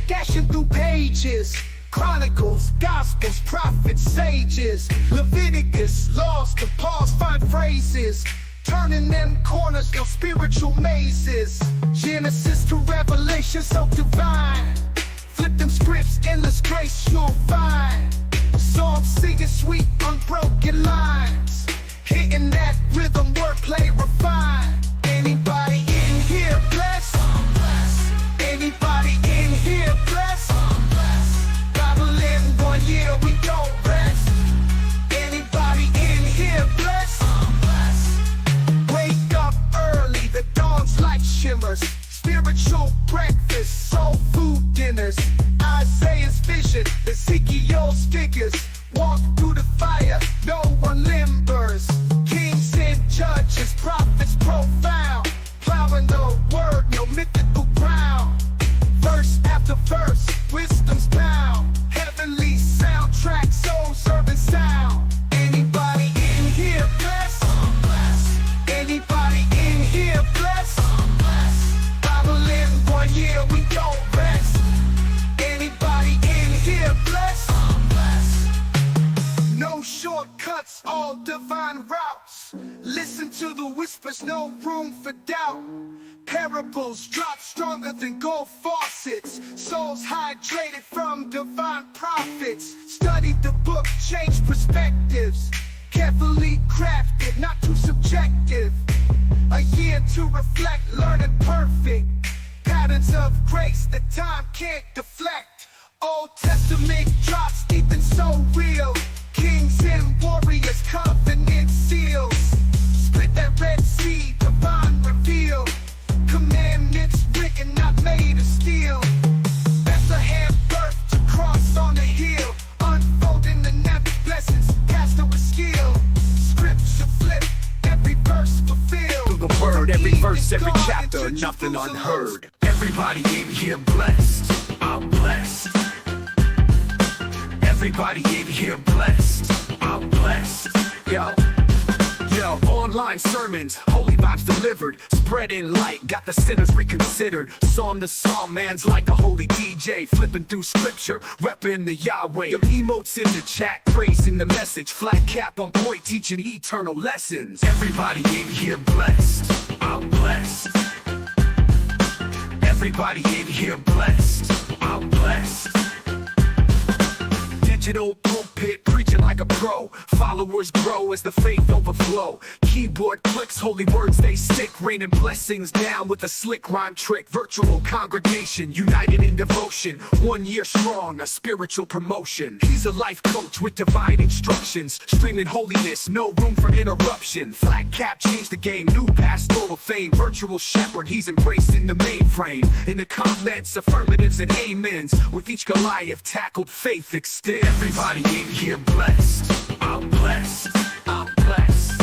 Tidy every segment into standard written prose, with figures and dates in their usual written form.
dashing through pages. Chronicles, Gospels, prophets, sages. Leviticus, laws to pause, find phrases. Turning them corners, your spiritual mazes. Genesis to Revelation, so divine. Flip them scripts, endless grace you'll find. Songs singing sweet, unbroken lines. Hitting that rhythm, wordplay refined. Anybody in here blessed? Anybody in here blessed? Bible in 1 year, we don't rest. Anybody in here blessed? Wake up early, the dawn's light shimmers. Spiritual breakfast, soul food dinners. Isaiah's vision, Ezekiel's figures. Walk through the fire, no one limbers. Kings and judges, prophets profound. Plowing the word, no mythical ground. Verse after verse, wisdom's bound. Heavenly soundtrack, soul serving sound. Anybody in here blessed? Anybody in here blessed? Bible in 1 year, we don't rest. Anybody in here blessed? No shortcuts, all divine routes. Listen to the whispers, no room for doubt. Parables drop stronger than gold faucets. Souls hydrated from divine prophets. Study the book, change perspectives. Carefully crafted, not too subjective. A year to reflect, learning perfect. Patterns of grace that time can't deflect. Old Testament drops deep and so real. Kings and warriors, covenant seals. Split that Red Sea, divine reveal. Commandments written, not made of steel. Bethlehem birth to cross on the hill. Unfolding the never blessings, cast over skill. Scripture flip, every verse fulfilled. Through the word, every verse, every chapter, nothing unheard. Everybody in here blessed, I'm blessed. Everybody in here blessed, I'm blessed. Yo, online sermons, holy vibes delivered. Spreading light, got the sinners reconsidered. Psalm to psalm, man's like a holy DJ. Flipping through scripture, repping the Yahweh. Your emotes in the chat, praising the message. Flat cap on point, teaching eternal lessons. Everybody in here blessed, I'm blessed. Everybody in here blessed, I'm blessed. Digital pulpit, preaching like a pro. Followers grow as the faith overflow. Keyboard clicks, holy words they stick. Raining blessings down with a slick rhyme trick. Virtual congregation, united in devotion. 1 year strong, a spiritual promotion. He's a life coach with divine instructions. Streaming holiness, no room for interruption. Flat cap changed the game, new pastoral fame. Virtual shepherd, he's embracing the mainframe. In the comments, affirmatives and amens. With each Goliath tackled, faith extend. Everybody in here blessed, I'm blessed, I'm blessed.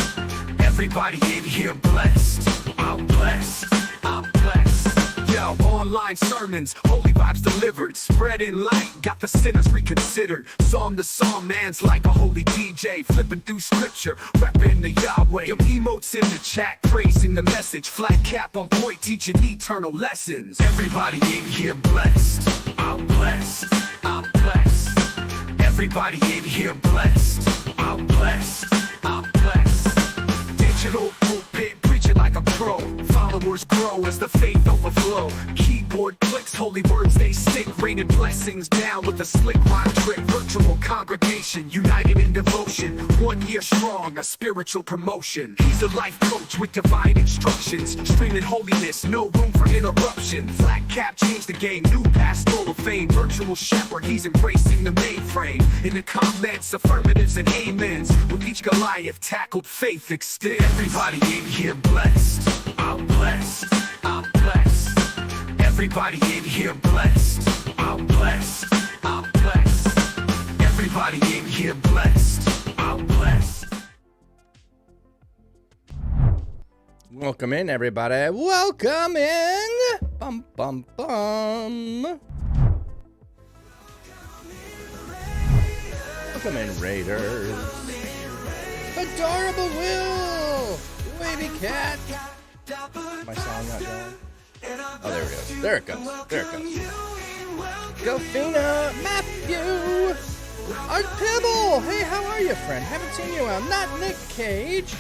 Everybody in here blessed, I'm blessed, I'm blessed. Yo, online sermons, holy vibes delivered. Spreading light, got the sinners reconsidered. Psalm to psalm, man's like a holy DJ. Flipping through scripture, repping the Yahweh. Your emotes in the chat, praising the message. Flat cap on point, teaching eternal lessons. Everybody in here blessed, I'm blessed, I'm blessed. Everybody in here blessed, I'm blessed, I'm blessed. Digital pulpit, preaching like a pro. Followers grow as the faith overflow. Keyboard clicks, holy words they stick. Raining blessings down with a slick rhyme trick. Virtual congregation, united in devotion. 1 year strong, a spiritual promotion. He's a life coach with divine instructions. Streaming holiness, no room for interruption. Flat cap changed the game, new pastoral fame. Virtual shepherd, he's embracing the mainframe. In the comments, affirmatives and amens. With each Goliath tackled, faith extend. Everybody in here blessed, I'm blessed, I'm blessed. Everybody in here blessed, I'm blessed, I'm blessed. Everybody in here blessed, I'm blessed. Welcome in, everybody. Welcome in. Bum, bum, bum. Welcome in, Raiders. Adorable Will. Baby cat. My song not going. Oh, there it goes. There it goes. There it goes. Gofina, Matthew, Art Pibble. Hey, how are you, friend? Haven't seen you out. Not Nick Cage.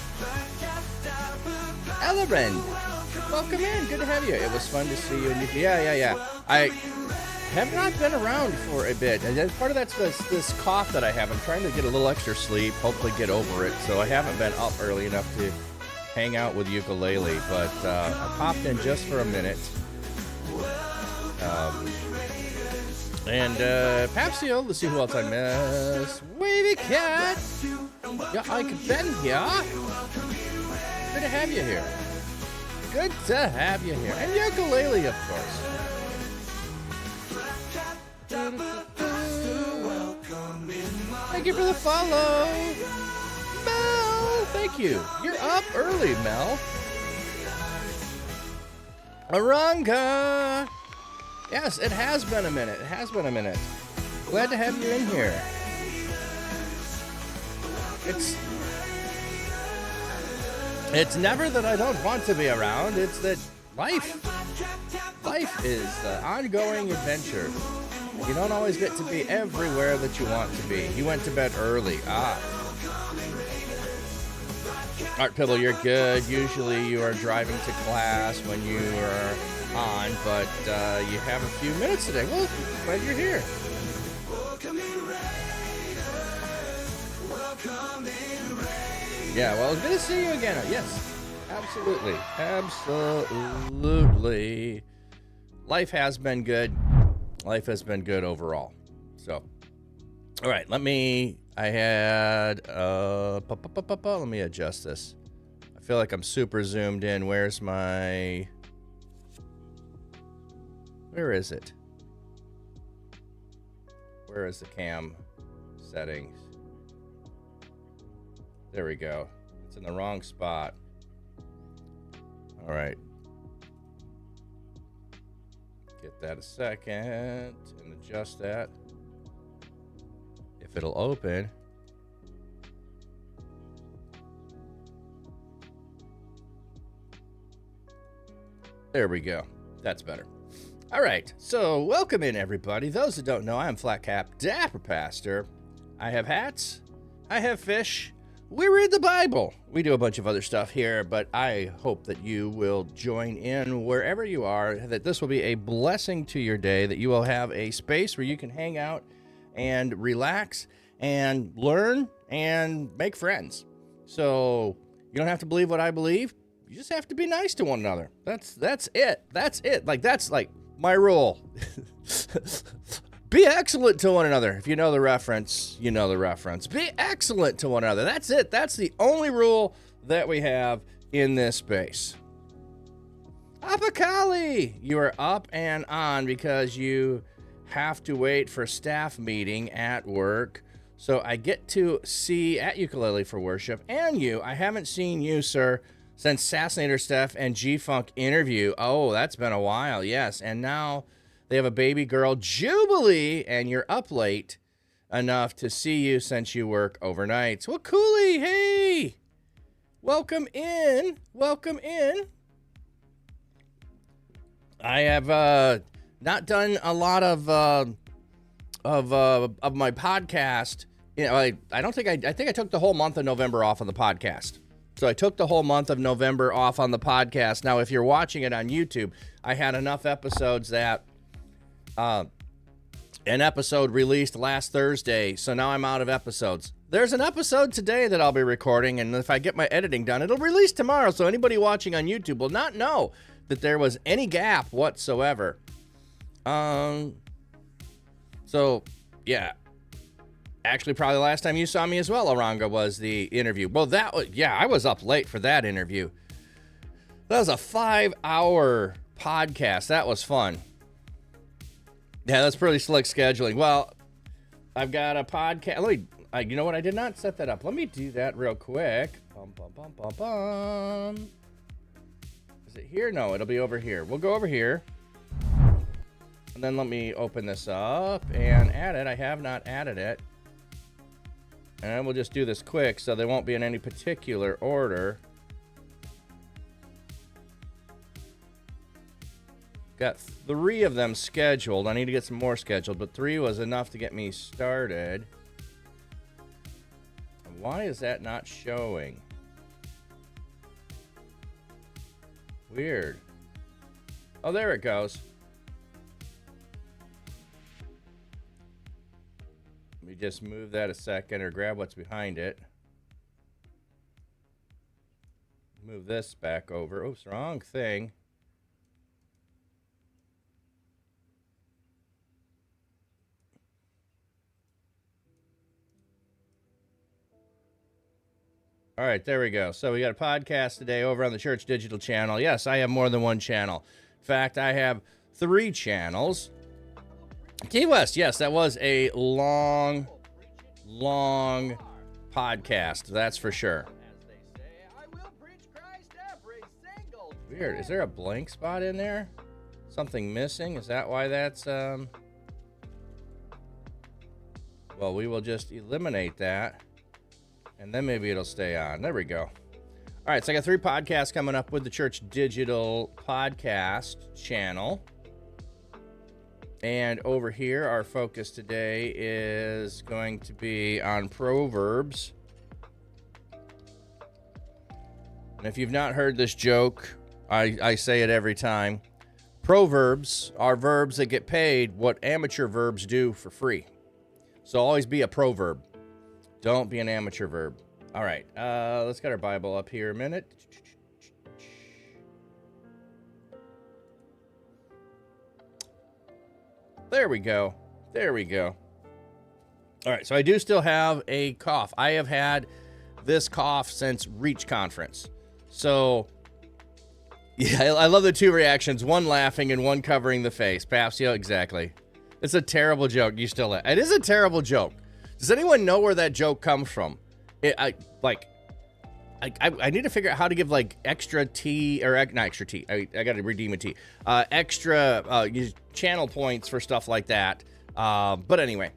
Ellerend, welcome in. Good to have you. It was fun to see you. Yeah. I have not been around for a bit. And part of that's this cough that I have. I'm trying to get a little extra sleep, hopefully get over it. So I haven't been up early enough to hang out with ukulele. But I popped in just for a minute. And Papsio, let's see who else I missed. Wavy Cat. Yeah, Ike Ben here. Good to have you here. Good to have you here. And ukulele, of course. Thank you for the follow. Mel, thank you. You're up early, Mel. Aranga. Yes, it has been a minute. It has been a minute. Glad to have you in here. It's never that I don't want to be around. It's that life is an ongoing adventure. You don't always get to be everywhere that you want to be. You went to bed early. Art Pibble, you're good. Usually you are driving to class when you are on, but you have a few minutes today. Well, glad you're here. Yeah, well, good to see you again. Yes, absolutely. Absolutely. Life has been good. Life has been good overall. So, all right, let me adjust this. I feel like I'm super zoomed in. Where is it? Where is the cam settings? There we go. It's in the wrong spot. All right. Get that a second and adjust that. If it'll open. There we go. That's better. All right. So welcome in, everybody. Those that don't know, I'm Flat Cap Dapper Pastor. I have hats. I have fish. We read the Bible. We do a bunch of other stuff here, but I hope that you will join in wherever you are, that this will be a blessing to your day, that you will have a space where you can hang out and relax and learn and make friends. So you don't have to believe what I believe. You just have to be nice to one another. That's it. That's it. That's my rule. Be excellent to one another. If you know the reference, you know the reference. Be excellent to one another. That's it. That's the only rule that we have in this space. Apakali, you are up and on because you have to wait for staff meeting at work. So I get to see at Ukulele for Worship and you. I haven't seen you, sir, since Assassinator Steph and G-Funk interview. Oh, that's been a while. Yes. And now they have a baby girl, Jubilee, and you're up late enough to see you since you work overnight. Well, Cooley, hey, welcome in. Welcome in. I have not done a lot of my podcast. You know, I think I took the whole month of November off on the podcast. So I took the whole month of November off on the podcast. Now, if you're watching it on YouTube, I had enough episodes that an episode released last Thursday, so now I'm out of episodes. There's an episode today that I'll be recording, and if I get my editing done, it'll release tomorrow, so anybody watching on YouTube will not know that there was any gap whatsoever. So, yeah. Actually, probably the last time you saw me as well, Aranga, was the interview. Well, I was up late for that interview. That was a 5-hour podcast. That was fun. Yeah, that's pretty slick scheduling. Well, I've got a podcast. You know what? I did not set that up. Let me do that real quick. Is it here? No, it'll be over here. We'll go over here. And then let me open this up and add it. I have not added it. And we'll just do this quick so they won't be in any particular order. Got 3 of them scheduled. I need to get some more scheduled, but 3 was enough to get me started. Why is that not showing? Weird. Oh, there it goes. Let me just move that a second or grab what's behind it. Move this back over. Oops, wrong thing. All right, there we go. So we got a podcast today over on the Church Digital channel. Yes, I have more than one channel. In fact, I have 3 channels. Key West, yes, that was a long podcast. That's for sure. Weird. Is there a blank spot in there? Something missing? Is that why that's... Well, we will just eliminate that. And then maybe it'll stay on. There we go. All right, so I got 3 podcasts coming up with the Church Digital podcast channel. And over here, our focus today is going to be on Proverbs. And if you've not heard this joke, I say it every time. Proverbs are verbs that get paid what amateur verbs do for free. So always be a proverb. Don't be an amateur verb. All right, let's get our Bible up here a minute. There we go. There we go. All right, so I do still have a cough. I have had this cough since Reach Conference. So, yeah, I love the 2 reactions, one laughing and one covering the face. Papsio, exactly. It's a terrible joke. You still laugh. It is a terrible joke. Does anyone know where that joke comes from? I need to figure out how to give like extra tea or not extra tea. I got to redeem a tea. Extra channel points for stuff like that. But anyway,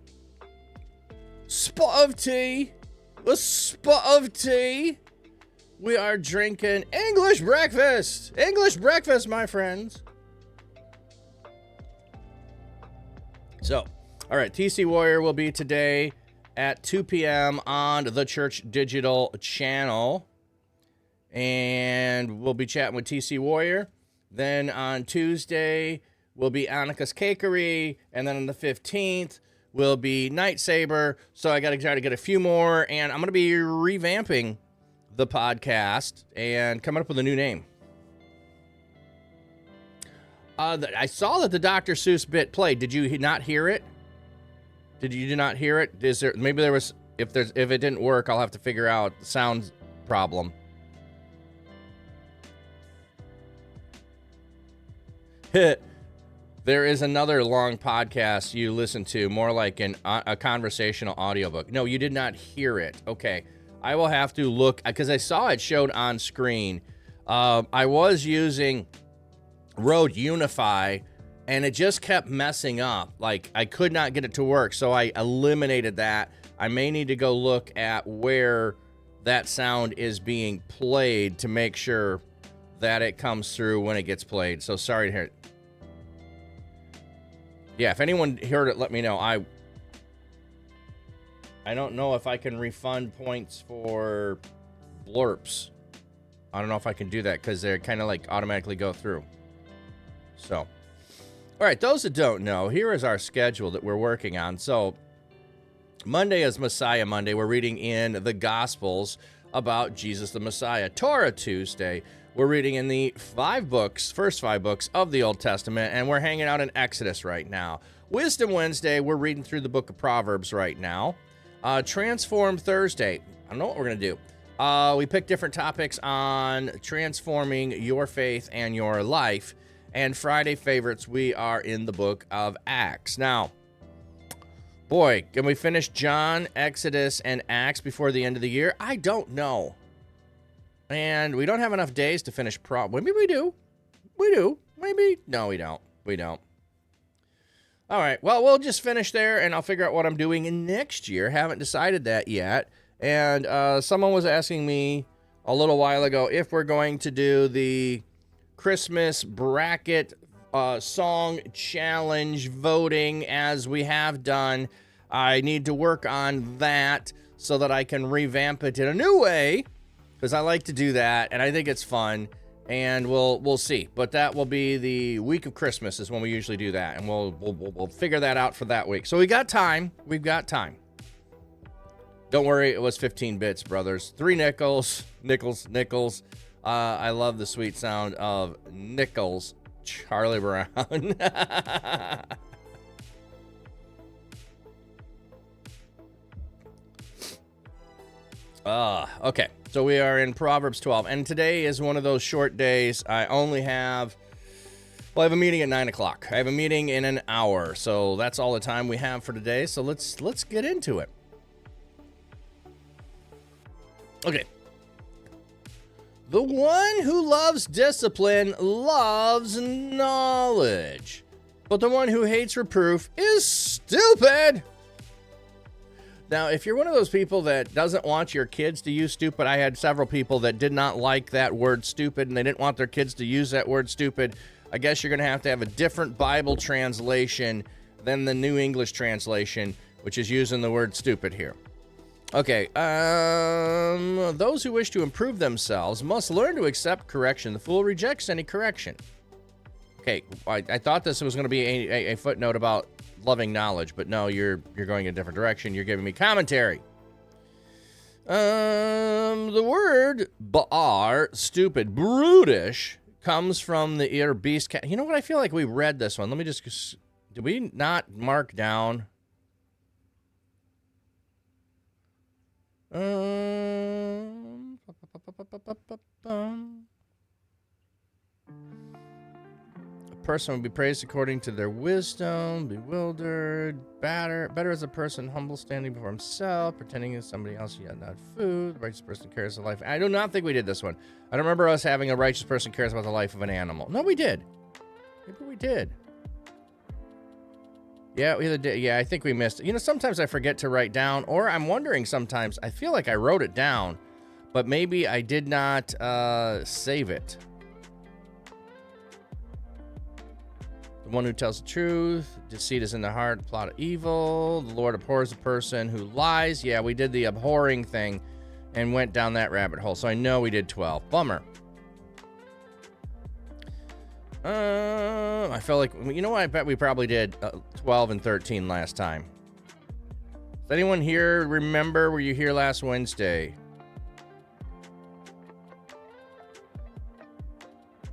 spot of tea. A spot of tea. We are drinking English breakfast. English breakfast, my friends. So, all right, TC Warrior will be today at 2 p.m. on the Church Digital channel. And we'll be chatting with TC Warrior. Then on Tuesday, we'll be Annika's Cakery. And then on the 15th, will be Night Saber. So I got to try to get a few more. And I'm going to be revamping the podcast and coming up with a new name. I saw that the Dr. Seuss bit played. Did you not hear it? Did you not hear it? Is there maybe there was if it didn't work, I'll have to figure out the sound problem. There is another long podcast you listen to, more like a conversational audiobook. No, you did not hear it. Okay. I will have to look because I saw it showed on screen. I was using Rode Unify and it just kept messing up. Like I could not get it to work. So I eliminated that. I may need to go look at where that sound is being played to make sure that it comes through when it gets played. So sorry to hear it. Yeah, if anyone heard it, let me know. I don't know if I can refund points for blurps. I don't know if I can do that because they're kind of like automatically go through. So, all right, those that don't know, here is our schedule that we're working on. So, Monday is Messiah Monday. We're reading in the Gospels about Jesus the Messiah. Torah Tuesday, we're reading in the first 5 books of the Old Testament, and we're hanging out in Exodus right now. Wisdom Wednesday, we're reading through the book of Proverbs right now. Transform Thursday, I don't know what we're going to do. We pick different topics on transforming your faith and your life. And Friday favorites, we are in the book of Acts. Now, boy, can we finish John, Exodus, and Acts before the end of the year? I don't know. And we don't have enough days to finish Maybe we do. We do. Maybe. No, we don't. We don't. All right. Well, we'll just finish there, and I'll figure out what I'm doing in next year. Haven't decided that yet. And someone was asking me a little while ago if we're going to do the Christmas bracket song challenge voting as we have done. I need to work on that so that I can revamp it in a new way, because I like to do that and I think it's fun, and we'll see. But that will be the week of Christmas is when we usually do that, and we'll figure that out for that week. So we got time. We've got time. Don't worry, it was 15 bits, brothers. 3 nickels. I love the sweet sound of nickels. Charlie Brown. Okay, so we are in Proverbs 12, and today is one of those short days. I have a meeting at 9 o'clock. I have a meeting in an hour, so that's all the time we have for today. So let's get into it. Okay. The one who loves discipline loves knowledge, but the one who hates reproof is stupid. Now, if you're one of those people that doesn't want your kids to use stupid, I had several people that did not like that word stupid, and they didn't want their kids to use that word stupid. I guess you're going to have a different Bible translation than the New English translation, which is using the word stupid here. Okay, those who wish to improve themselves must learn to accept correction. The fool rejects any correction. Okay, I thought this was going to be a footnote about loving knowledge, but no, you're going in a different direction. You're giving me commentary. The word ba'ar, stupid, brutish, comes from the ear beast cat. You know what? I feel like we read this one. Let me just. Did we not mark down? A person will be praised according to their wisdom, bewildered, better as a person, humble, standing before himself, pretending as somebody else yet not food. The righteous person cares the life. I do not think we did this one. I don't remember us having a righteous person cares about the life of an animal. No, we did. Maybe we did. Yeah, we either did. Yeah, I think we missed it. You know, sometimes I forget to write down, or I'm wondering sometimes, I feel like I wrote it down, but maybe I did not save it. The one who tells the truth, deceit is in the heart, plot of evil. The Lord abhors a person who lies. Yeah, we did the abhorring thing and went down that rabbit hole. So I know we did 12. Bummer. I felt like, you know what? I bet we probably did 12 and 13 last time. Does anyone here remember? Were you here last Wednesday?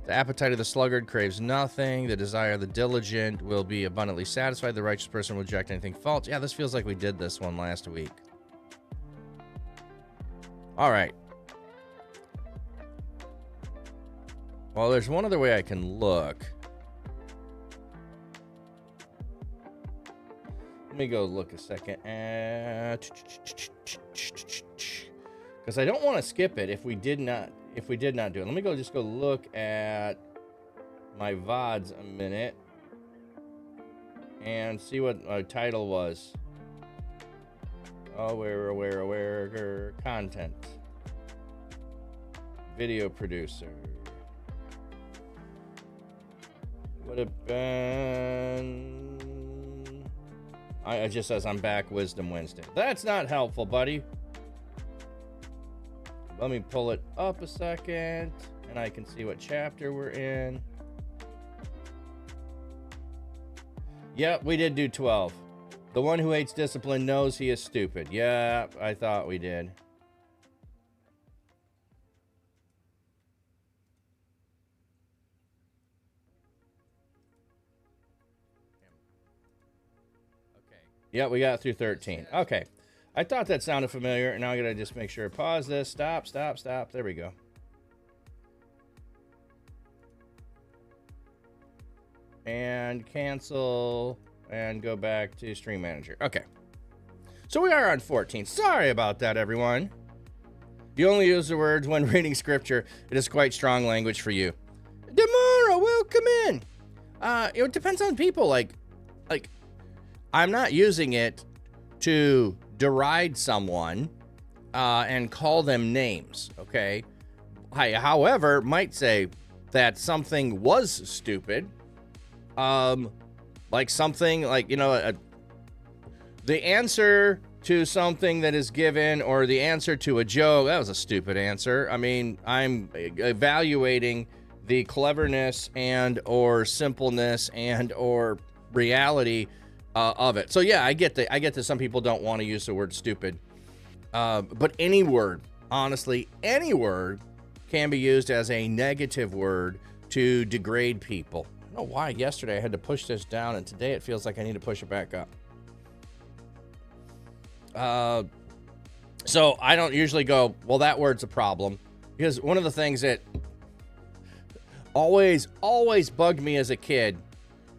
The appetite of the sluggard craves nothing. The desire of the diligent will be abundantly satisfied. The righteous person will reject anything false. Yeah, this feels like we did this one last week. All right. Well, there's one other way I can look. Let me go look a second. Because I don't want to skip it if we did not do it. Let me just go look at my VODs a minute and see what our title was. Oh, where content. Video producer. Would have been. It just says I'm back Wisdom Wednesday. That's not helpful, buddy. Let me pull it up a second, and I can see what chapter we're in. Yep, we did do 12. The one who hates discipline knows he is stupid. Yeah, I thought we did. Yeah, we got through 13. Okay. I thought that sounded familiar, and now I gotta just make sure. Pause this. Stop. There we go. And cancel, and go back to Stream Manager. Okay. So we are on 14. Sorry about that, everyone. You only use the words when reading scripture. It is quite strong language for you. Demora, welcome in. It depends on people. Like, I'm not using it to deride someone and call them names, okay? I, however, might say that something was stupid Like something like, the answer to something that is given, or the answer to a joke. That was a stupid answer. I mean, I'm evaluating the cleverness and or simpleness and or reality of it. So yeah, I get that some people don't want to use the word stupid. But any word, honestly, any word can be used as a negative word to degrade people. I don't know why yesterday I had to push this down, and today it feels like I need to push it back up. So I don't usually go, well, that word's a problem, because one of the things that always bugged me as a kid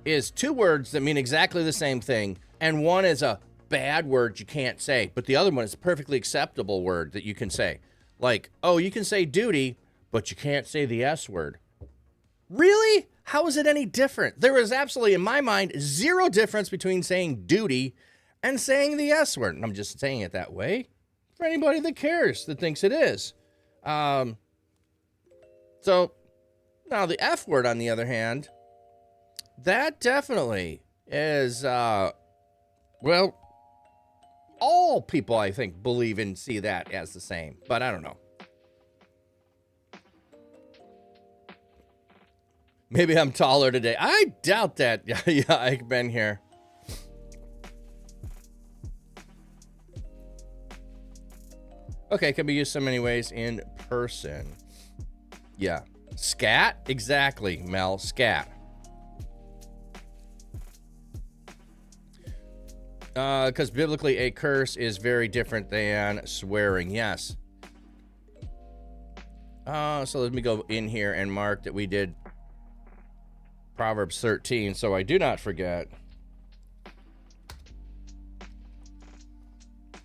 is two words that mean exactly the same thing, and one is a bad word you can't say, but the other one is a perfectly acceptable word that you can say. Like, oh, you can say duty, but you can't say the S word. Really? How is it any different? There is absolutely, in my mind, zero difference between saying duty and saying the S word. And I'm just saying it that way for anybody that cares, that thinks it is. So now the F word, on the other hand, that definitely is, well, all people, I think, believe and see that as the same, but I don't know. Maybe I'm taller today. I doubt that. Yeah, I've been here. Okay, can be used so many ways in person. Yeah. Scat? Exactly, Mel. Scat. Because biblically, a curse is very different than swearing. Yes. So let me go in here and mark that we did Proverbs 13, so I do not forget.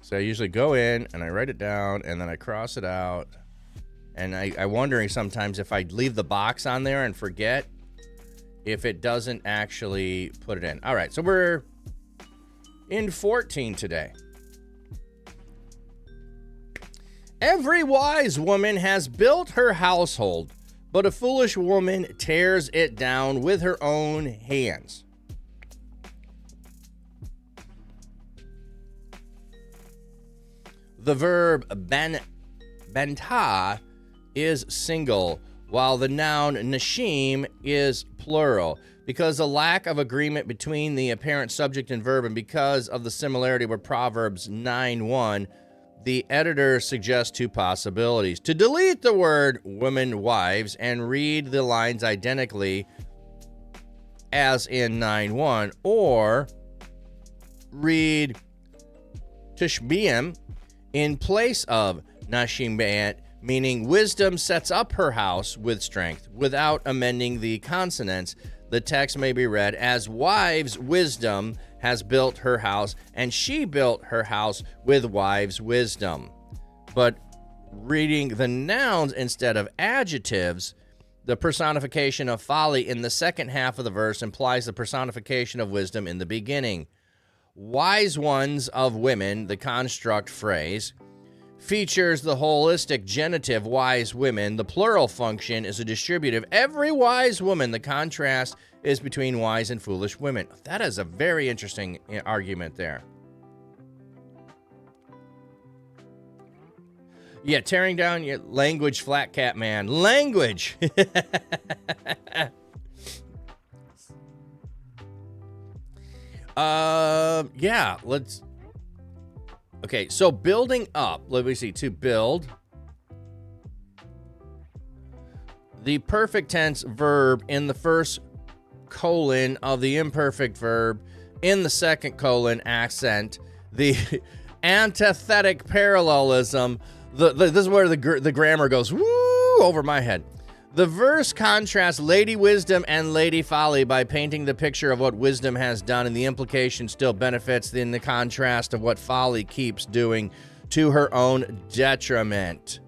So I usually go in and I write it down and then I cross it out. And I'm wondering sometimes if I leave the box on there and forget, if it doesn't actually put it in. All right, so we're in 14 today. Every wise woman has built her household, but a foolish woman tears it down with her own hands. The verb bantah is single, while the noun nashim is plural. Because of lack of agreement between the apparent subject and verb, and because of the similarity with Proverbs 9:1, the editor suggests two possibilities: to delete the word women wives and read the lines identically as in 9:1, or read Tishbiim in place of Nashim, meaning wisdom sets up her house with strength. Without amending the consonants, the text may be read as wives' wisdom has built her house, and she built her house with wives' wisdom. But reading the nouns instead of adjectives, the personification of folly in the second half of the verse implies the personification of wisdom in the beginning. Wise ones of women, the construct phrase, features the holistic genitive wise women. The plural function is a distributive every wise woman. The contrast is between wise and foolish women. That is a very interesting argument there. Yeah, tearing down your language, Flat Cat Man. Language! Yeah, let's... Okay, so building up. Let me see. To build. The perfect tense verb in the first colon of the imperfect verb in the second colon accent. The antithetic parallelism. This is where the grammar goes woo over my head. The verse contrasts Lady Wisdom and Lady Folly by painting the picture of what wisdom has done, and the implication still benefits in the contrast of what folly keeps doing to her own detriment.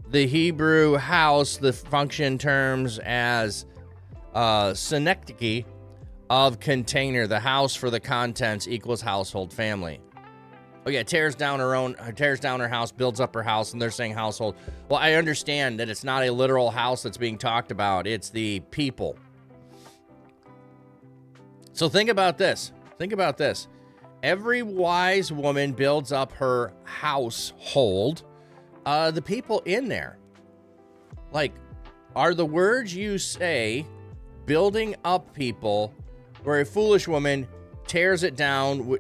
The Hebrew house, the function terms as synecdoche of container, the house for the contents equals household family. Oh yeah, tears down her house, builds up her house, and they're saying household. Well, I understand that it's not a literal house that's being talked about. It's the people. So think about this. Think about this. Every wise woman builds up her household. The people in there, like, are the words you say building up people, where a foolish woman tears it down,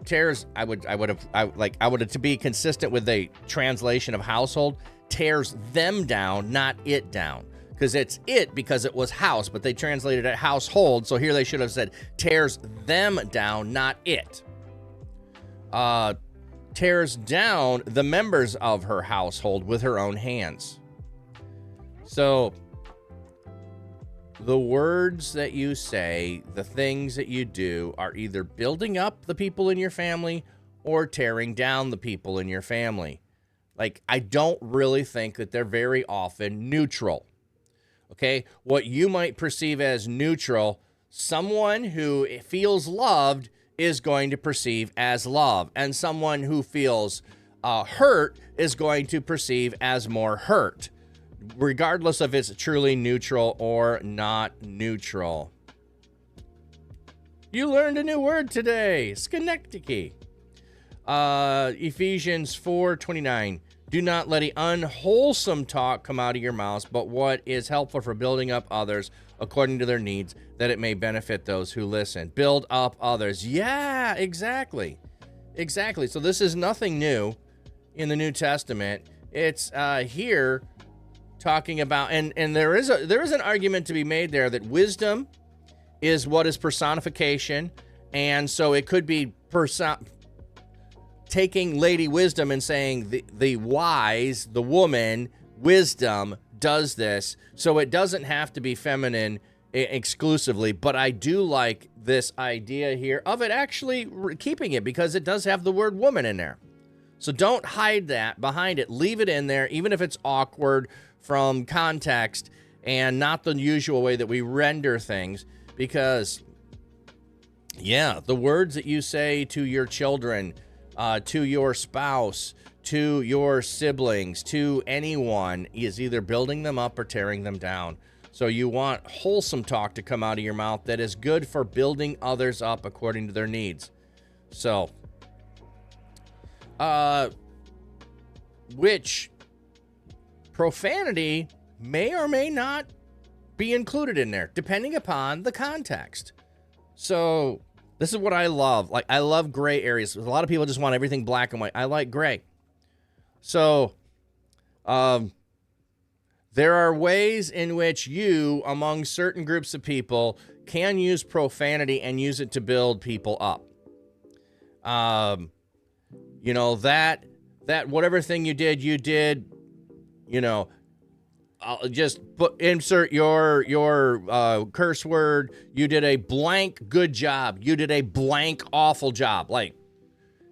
I would have to be consistent with the translation of household, tears them down, not it down. Because it's it because it was house, but they translated it household. So here they should have said tears them down, not it. Tears down the members of her household with her own hands. So the words that you say, the things that you do are either building up the people in your family or tearing down the people in your family. Like, I don't really think that they're very often neutral. Okay, what you might perceive as neutral, someone who feels loved is going to perceive as love, and someone who feels hurt is going to perceive as more hurt, regardless if it's truly neutral or not neutral. You learned a new word today, Schenectady. Ephesians 4:29. Do not let unwholesome talk come out of your mouths, but what is helpful for building up others according to their needs, that it may benefit those who listen. Build up others. Yeah, exactly. Exactly. So this is nothing new in the New Testament. It's here talking about, and there is an argument to be made there that wisdom is what is personification, and so it could be taking Lady Wisdom and saying the wise, the woman, wisdom does this, so it doesn't have to be feminine exclusively, but I do like this idea here of it actually keeping it, because it does have the word woman in there. So don't hide that behind it. Leave it in there, even if it's awkward from context and not the usual way that we render things, because, yeah, the words that you say to your children, to your spouse, to your siblings, to anyone, is either building them up or tearing them down. So you want wholesome talk to come out of your mouth that is good for building others up according to their needs. So, which profanity may or may not be included in there, depending upon the context. So this is what I love. Like, I love gray areas. A lot of people just want everything black and white. I like gray. So, there are ways in which you, among certain groups of people, can use profanity and use it to build people up. You know, that whatever thing you did, you know, I'll just insert your curse word. You did a blank good job. You did a blank awful job. Like,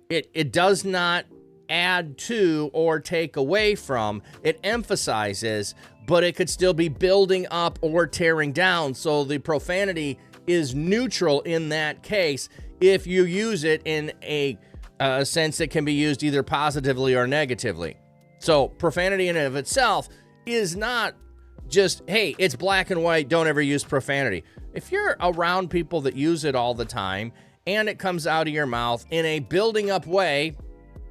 it does not add to or take away from. It emphasizes, but it could still be building up or tearing down. So the profanity is neutral in that case if you use it in a sense that can be used either positively or negatively. So profanity in and of itself is not just, hey, it's black and white, don't ever use profanity. If you're around people that use it all the time and it comes out of your mouth in a building up way,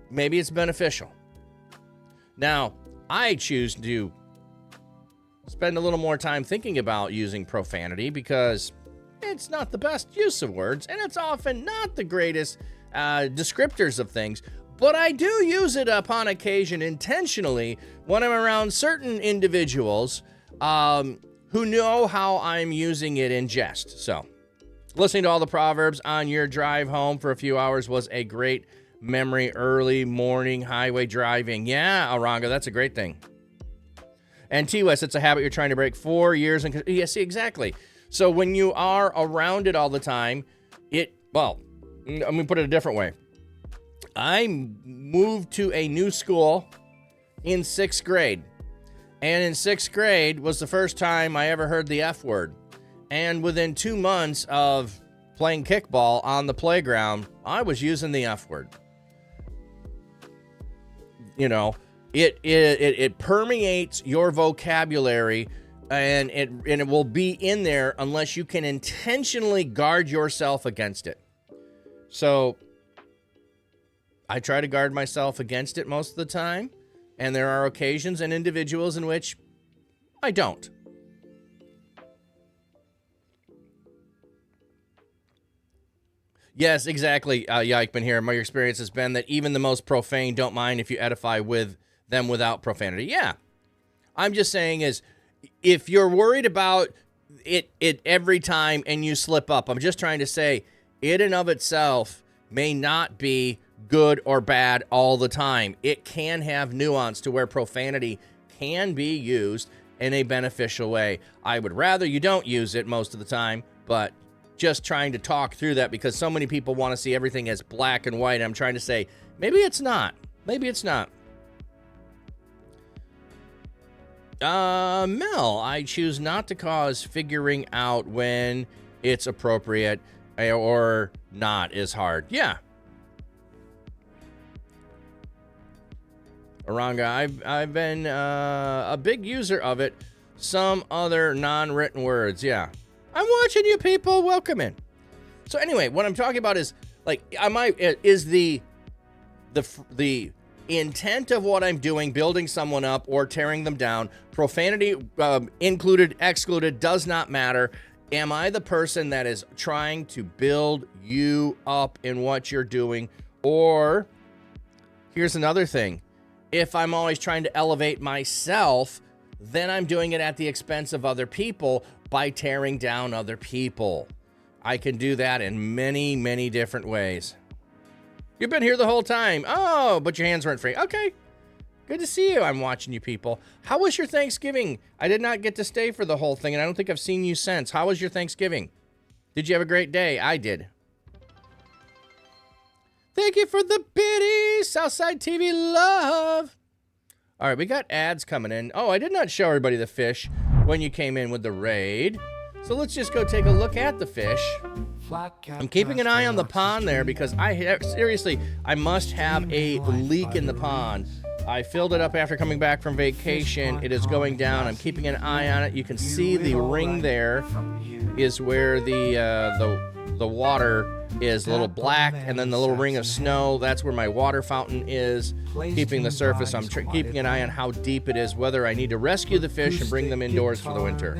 maybe it's beneficial. Now, I choose to spend a little more time thinking about using profanity because it's not the best use of words and it's often not the greatest descriptors of things. But I do use it upon occasion intentionally when I'm around certain individuals who know how I'm using it in jest. So, listening to all the Proverbs on your drive home for a few hours was a great memory. Early morning highway driving. Yeah, Aranga, that's a great thing. And T-West, it's a habit you're trying to break. 4 years. And yeah, see, exactly. So when you are around it all the time, well, let me put it a different way. I moved to a new school in 6th grade. And in 6th grade was the first time I ever heard the F word. And within 2 months of playing kickball on the playground, I was using the F word. You know, it permeates your vocabulary and it will be in there unless you can intentionally guard yourself against it. So I try to guard myself against it most of the time, and there are occasions and individuals in which I don't. Yes, exactly, Yikeman here. My experience has been that even the most profane don't mind if you edify with them without profanity. Yeah. I'm just saying is, if you're worried about it every time and you slip up, I'm just trying to say it in of itself may not be good or bad all the time. It can have nuance to where profanity can be used in a beneficial way. I would rather you don't use it most of the time, but just trying to talk through that because so many people want to see everything as black and white. I'm trying to say, maybe it's not. Maybe it's not. Mel, I choose not to cause figuring out when it's appropriate or not is hard. Yeah. Aranga, I've been a big user of it. Some other non-written words. Yeah. I'm watching you people. Welcome in. So anyway, what I'm talking about is like, is the intent of what I'm doing, building someone up or tearing them down, profanity included, excluded, does not matter. Am I the person that is trying to build you up in what you're doing? Or here's another thing. If I'm always trying to elevate myself, then I'm doing it at the expense of other people by tearing down other people. I can do that in many, many different ways. You've been here the whole time. Oh, but your hands weren't free. Okay. Good to see you. I'm watching you people. How was your Thanksgiving? I did not get to stay for the whole thing, and I don't think I've seen you since. How was your Thanksgiving? Did you have a great day? I did. Thank you for the biddies, Southside TV love. All right, we got ads coming in. Oh, I did not show everybody the fish when you came in with the raid. So let's just go take a look at the fish. I'm keeping an eye on the pond there because seriously, I must have a leak in the pond. I filled it up after coming back from vacation. It is going down. I'm keeping an eye on it. You can see the ring there is where the water is a little black, and then the little ring of snow, that's where my water fountain is, keeping the surface. I'm keeping an eye on how deep it is, whether I need to rescue the fish and bring them indoors for the winter.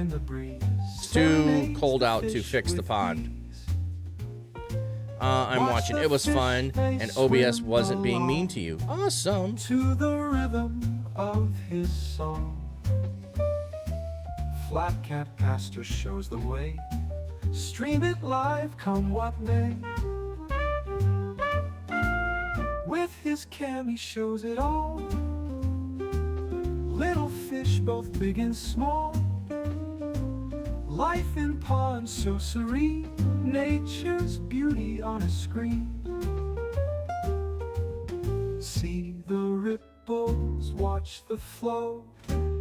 It's too cold out to fix the pond. I'm watching. It was fun, and OBS wasn't being mean to you. Awesome. To the rhythm of his song, Flat Cat Pastor shows the way. Stream it live, come what may. With his cam he shows it all. Little fish both big and small. Life in ponds so serene. Nature's beauty on a screen. See the ripples, watch the flow.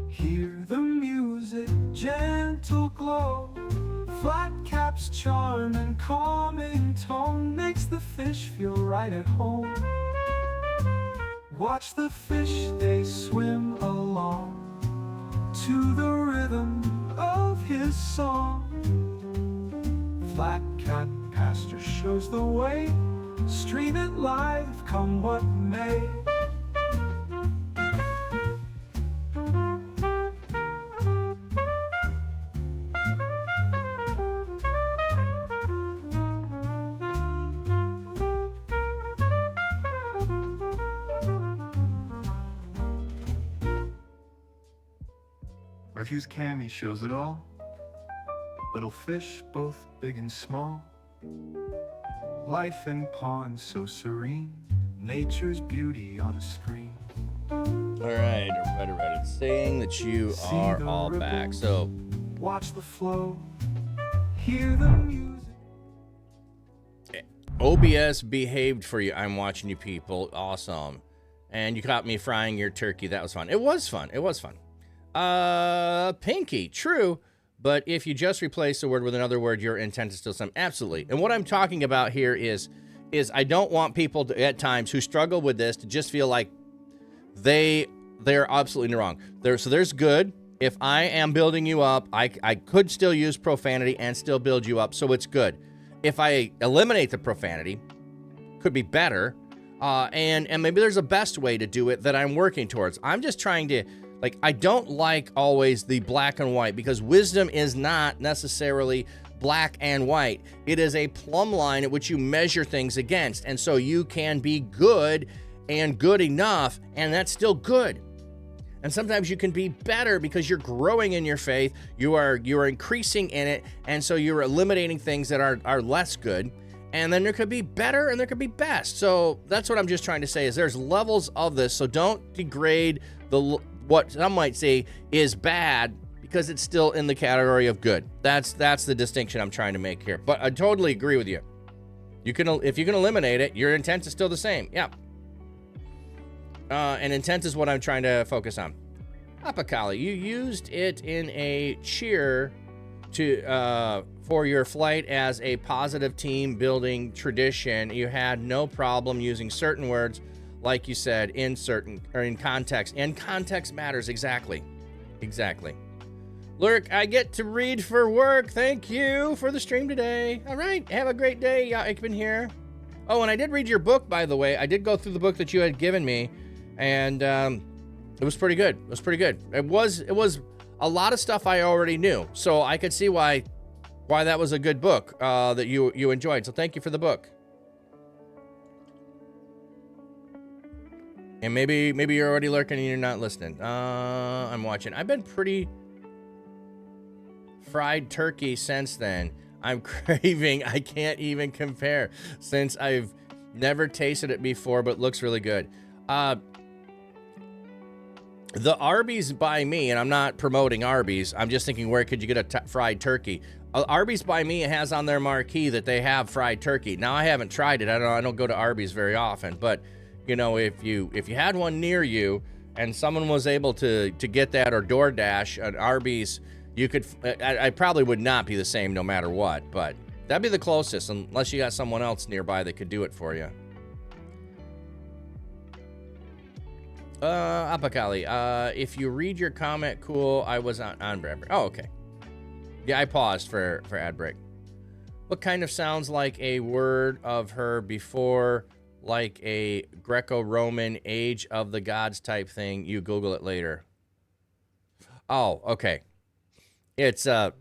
Hear the music, gentle glow. Flat Cap's charm and calming tone makes the fish feel right at home. Watch the fish, they swim along to the rhythm of his song. Flat Cat Pastor shows the way. Stream it live, come what may. Refuse Cammy shows it all. Little fish, both big and small. Life in ponds so serene. Nature's beauty on a screen. All right. It's saying that you are all back. So watch the flow. Hear the music. OBS behaved for you. I'm watching you people. Awesome. And you caught me frying your turkey. That was fun. It was fun. Pinky, true. But if you just replace a word with another word, your intent is still some. Absolutely. And what I'm talking about here is I don't want people to, at times who struggle with this to just feel like they're absolutely wrong. So there's good If I am building you up, I could still use profanity and still build you up, so it's good. If I eliminate the profanity, could be better, and maybe there's a best way to do it that I'm working towards. I'm just trying to, like, I don't like always the black and white, because wisdom is not necessarily black and white. It is a plumb line at which you measure things against, and so you can be good and good enough, and that's still good. And sometimes you can be better because you're growing in your faith, you are increasing in it, and so you're eliminating things that are less good. And then there could be better and there could be best. So that's what I'm just trying to say, is there's levels of this. So don't degrade what some might say is bad, because it's still in the category of good. That's the distinction I'm trying to make here. But I totally agree with you. If you can eliminate it, your intent is still the same. Yeah. And intent is what I'm trying to focus on. Apakali, you used it in a cheer for your flight as a positive team building tradition. You had no problem using certain words, like you said, in context. And context matters. Exactly. Lurk, I get to read for work. Thank you for the stream today. All right, have a great day. Yeah, I've been here. Oh, and I did read your book, by the way. I did go through the book that you had given me, and it was pretty good. It was a lot of stuff I already knew, so I could see why that was a good book that you enjoyed. So thank you for the book. And maybe you're already lurking and you're not listening. I'm watching. I've been pretty fried turkey since then. I'm craving. I can't even compare, since I've never tasted it before, but looks really good. The Arby's by me, and I'm not promoting Arby's, I'm just thinking, where could you get a fried turkey? Arby's by me has on their marquee that they have fried turkey. Now, I haven't tried it. I don't go to Arby's very often, but you know, if you had one near you and someone was able to get that, or DoorDash at Arby's, you could. I probably would not be the same no matter what, but that'd be the closest, unless you got someone else nearby that could do it for you. Apakali, if you read your comment, cool. I was on ad break. Oh, okay. Yeah, I paused for ad break. What kind of sounds like a word of her before, like a Greco-Roman Age of the Gods type thing? You Google it later. Oh, okay. It's it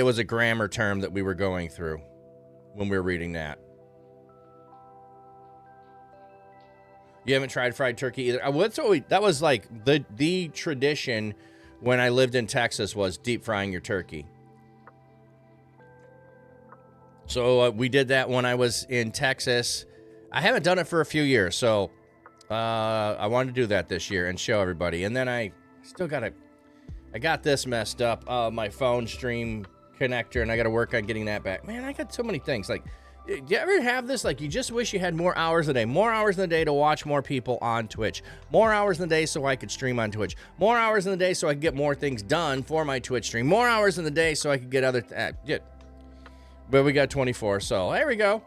was a grammar term that we were going through when we were reading that. You haven't tried fried turkey either. That was like the tradition when I lived in Texas, was deep frying your turkey. So we did that when I was in Texas. I haven't done it for a few years, so I wanted to do that this year and show everybody. And then I got this messed up, my phone stream connector, and I got to work on getting that back. Man, I got so many things. Like, do you ever have this? Like, you just wish you had more hours a day, to watch more people on Twitch, more hours in the day so I could stream on Twitch, more hours in the day so I could get more things done for my Twitch stream, more hours in the day so I could get other. But we got 24, so there we go.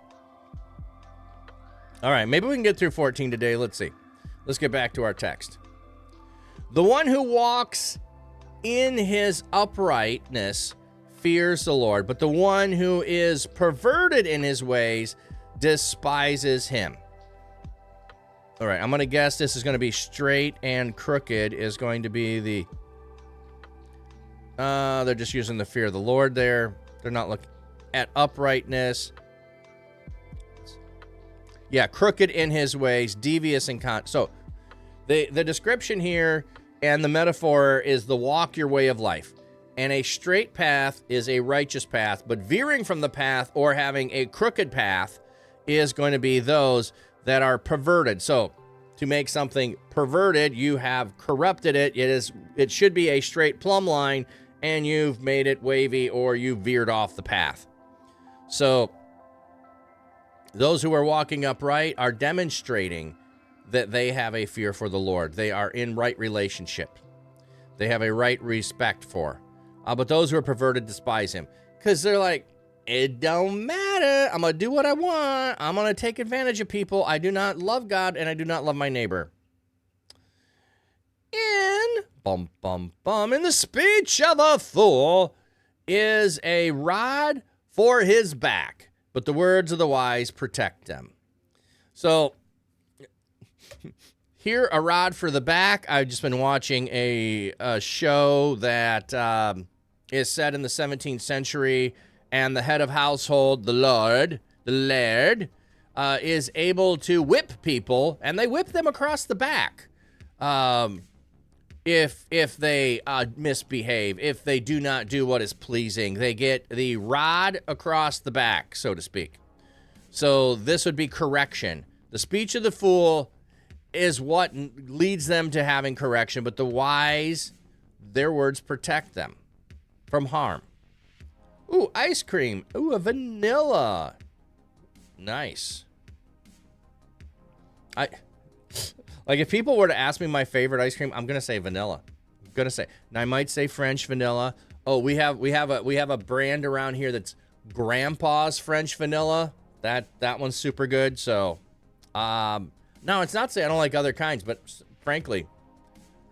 All right, maybe we can get through 14 today. Let's see. Let's get back to our text. The one who walks in his uprightness fears the Lord, but the one who is perverted in his ways despises him. All right, I'm going to guess this is going to be straight and crooked is going to be the... they're just using the fear of the Lord there. They're not looking at uprightness. Yeah, crooked in his ways, devious and so the description here and the metaphor is the walk your way of life. And a straight path is a righteous path, but veering from the path or having a crooked path is going to be those that are perverted. So to make something perverted, you have corrupted it. It should be a straight plumb line, and you've made it wavy, or you veered off the path. So those who are walking upright are demonstrating that they have a fear for the Lord. They are in right relationship. They have a right respect for. But those who are perverted despise him, because they're like, it don't matter. I'm going to do what I want. I'm going to take advantage of people. I do not love God, and I do not love my neighbor. in in the speech of a fool is a rod for his back, but the words of the wise protect them. So here, a rod for the back. I've just been watching a show that is set in the 17th century, and the head of household, the laird, is able to whip people, and they whip them across the back if they misbehave, if they do not do what is pleasing. They get the rod across the back, so to speak. So this would be correction. The speech of the fool is what leads them to having correction, but the wise, their words protect them from harm. Ooh, ice cream. Ooh, a vanilla. Nice. Like, if people were to ask me my favorite ice cream, I'm gonna say vanilla. I'm gonna say, and I might say French vanilla. Oh, we have a brand around here that's Grandpa's French vanilla. That one's super good. So, no, it's not to say I don't like other kinds, but frankly,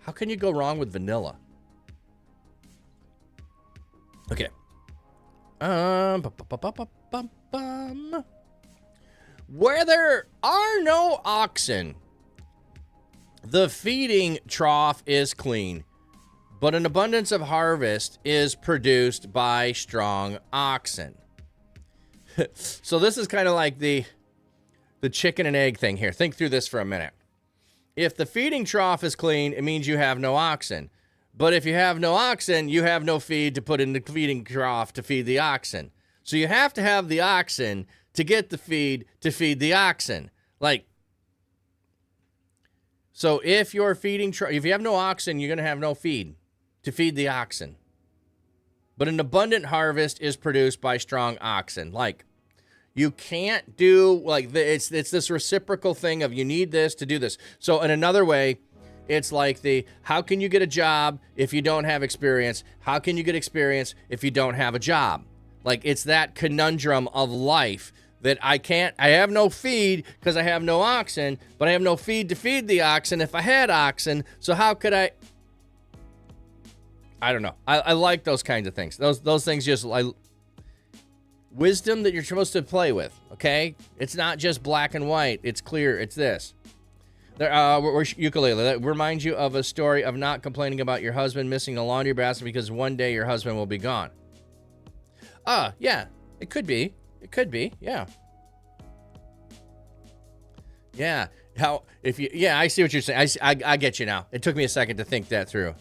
how can you go wrong with vanilla? Okay. Where there are no oxen, the feeding trough is clean, but an abundance of harvest is produced by strong oxen. So this is kind of like the chicken and egg thing here. Think through this for a minute. If the feeding trough is clean, it means you have no oxen. But if you have no oxen, you have no feed to put in the feeding trough to feed the oxen. So you have to have the oxen to get the feed to feed the oxen. So if you're feeding, if you have no oxen, you're going to have no feed to feed the oxen. But an abundant harvest is produced by strong oxen. You can't do, it's this reciprocal thing of you need this to do this. So in another way, it's like how can you get a job if you don't have experience? How can you get experience if you don't have a job? It's that conundrum of life that I have no feed because I have no oxen, but I have no feed to feed the oxen if I had oxen. So how could I don't know. I like those kinds of things. Those things just wisdom that you're supposed to play with, okay? It's not just black and white. It's clear. It's this. Ukulele. That reminds you of a story of not complaining about your husband missing the laundry basket because one day your husband will be gone. Yeah. It could be. Yeah. Yeah. I see what you're saying. I get you now. It took me a second to think that through.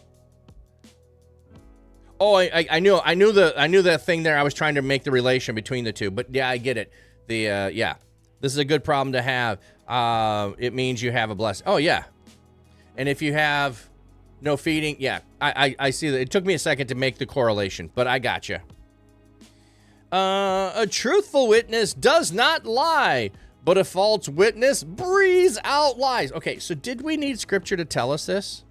Oh, I knew that thing there. I was trying to make the relation between the two, but yeah, I get it. This is a good problem to have. It means you have a blessing. Oh yeah, and if you have no feeding, yeah, I see that. It took me a second to make the correlation, but I got you. A truthful witness does not lie, but a false witness breathes out lies. Okay, so did we need scripture to tell us this?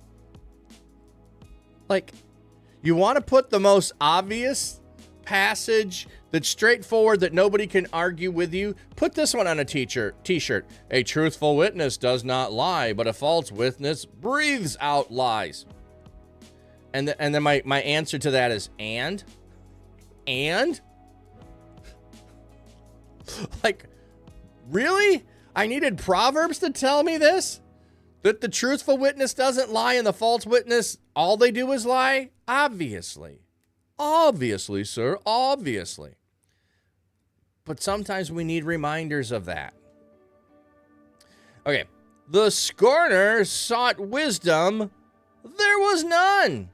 You want to put the most obvious passage that's straightforward that nobody can argue with you? Put this one on a t-shirt. A truthful witness does not lie, but a false witness breathes out lies. And then my answer to that is and? Really? I needed Proverbs to tell me this? That the truthful witness doesn't lie and the false witness, all they do is lie? Obviously, sir, obviously. But sometimes we need reminders of that. Okay. The scorner sought wisdom. There was none.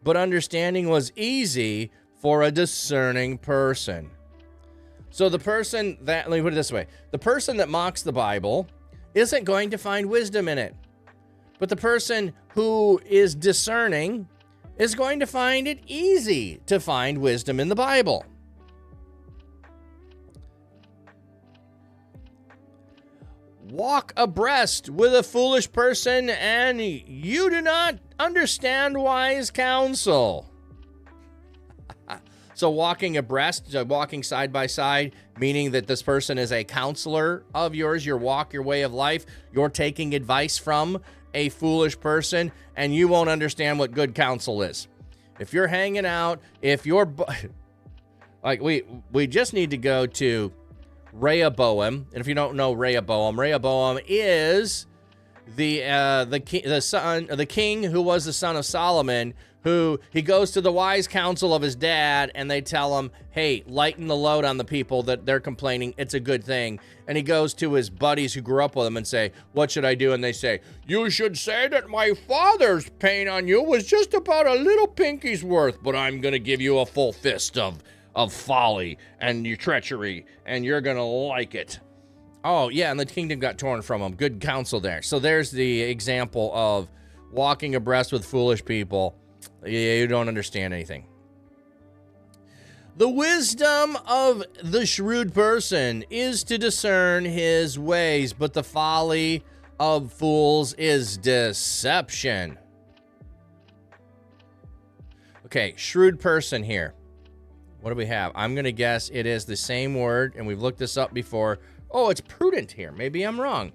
But understanding was easy for a discerning person. So the person that, let me put it this way. The person that mocks the Bible isn't going to find wisdom in it. But the person who is discerning is going to find it easy to find wisdom in the Bible. Walk abreast with a foolish person, and you do not understand wise counsel. So walking abreast, walking side by side, meaning that this person is a counselor of yours, your walk, your way of life, you're taking advice from, a foolish person, and you won't understand what good counsel is. If you're hanging out, if you're like we just need to go to Rehoboam, and if you don't know Rehoboam is the king who was the son of Solomon, who he goes to the wise counsel of his dad, and they tell him, hey, lighten the load on the people that they're complaining. It's a good thing. And he goes to his buddies who grew up with him and say, what should I do? And they say, you should say that my father's pain on you was just about a little pinky's worth, but I'm going to give you a full fist of folly and your treachery, and you're going to like it. Oh, yeah, and the kingdom got torn from him. Good counsel there. So there's the example of walking abreast with foolish people. You don't understand anything. The wisdom of the shrewd person is to discern his ways, but the folly of fools is deception. Okay, shrewd person here. What do we have? I'm going to guess it is the same word, and we've looked this up before. Oh, it's prudent here. Maybe I'm wrong.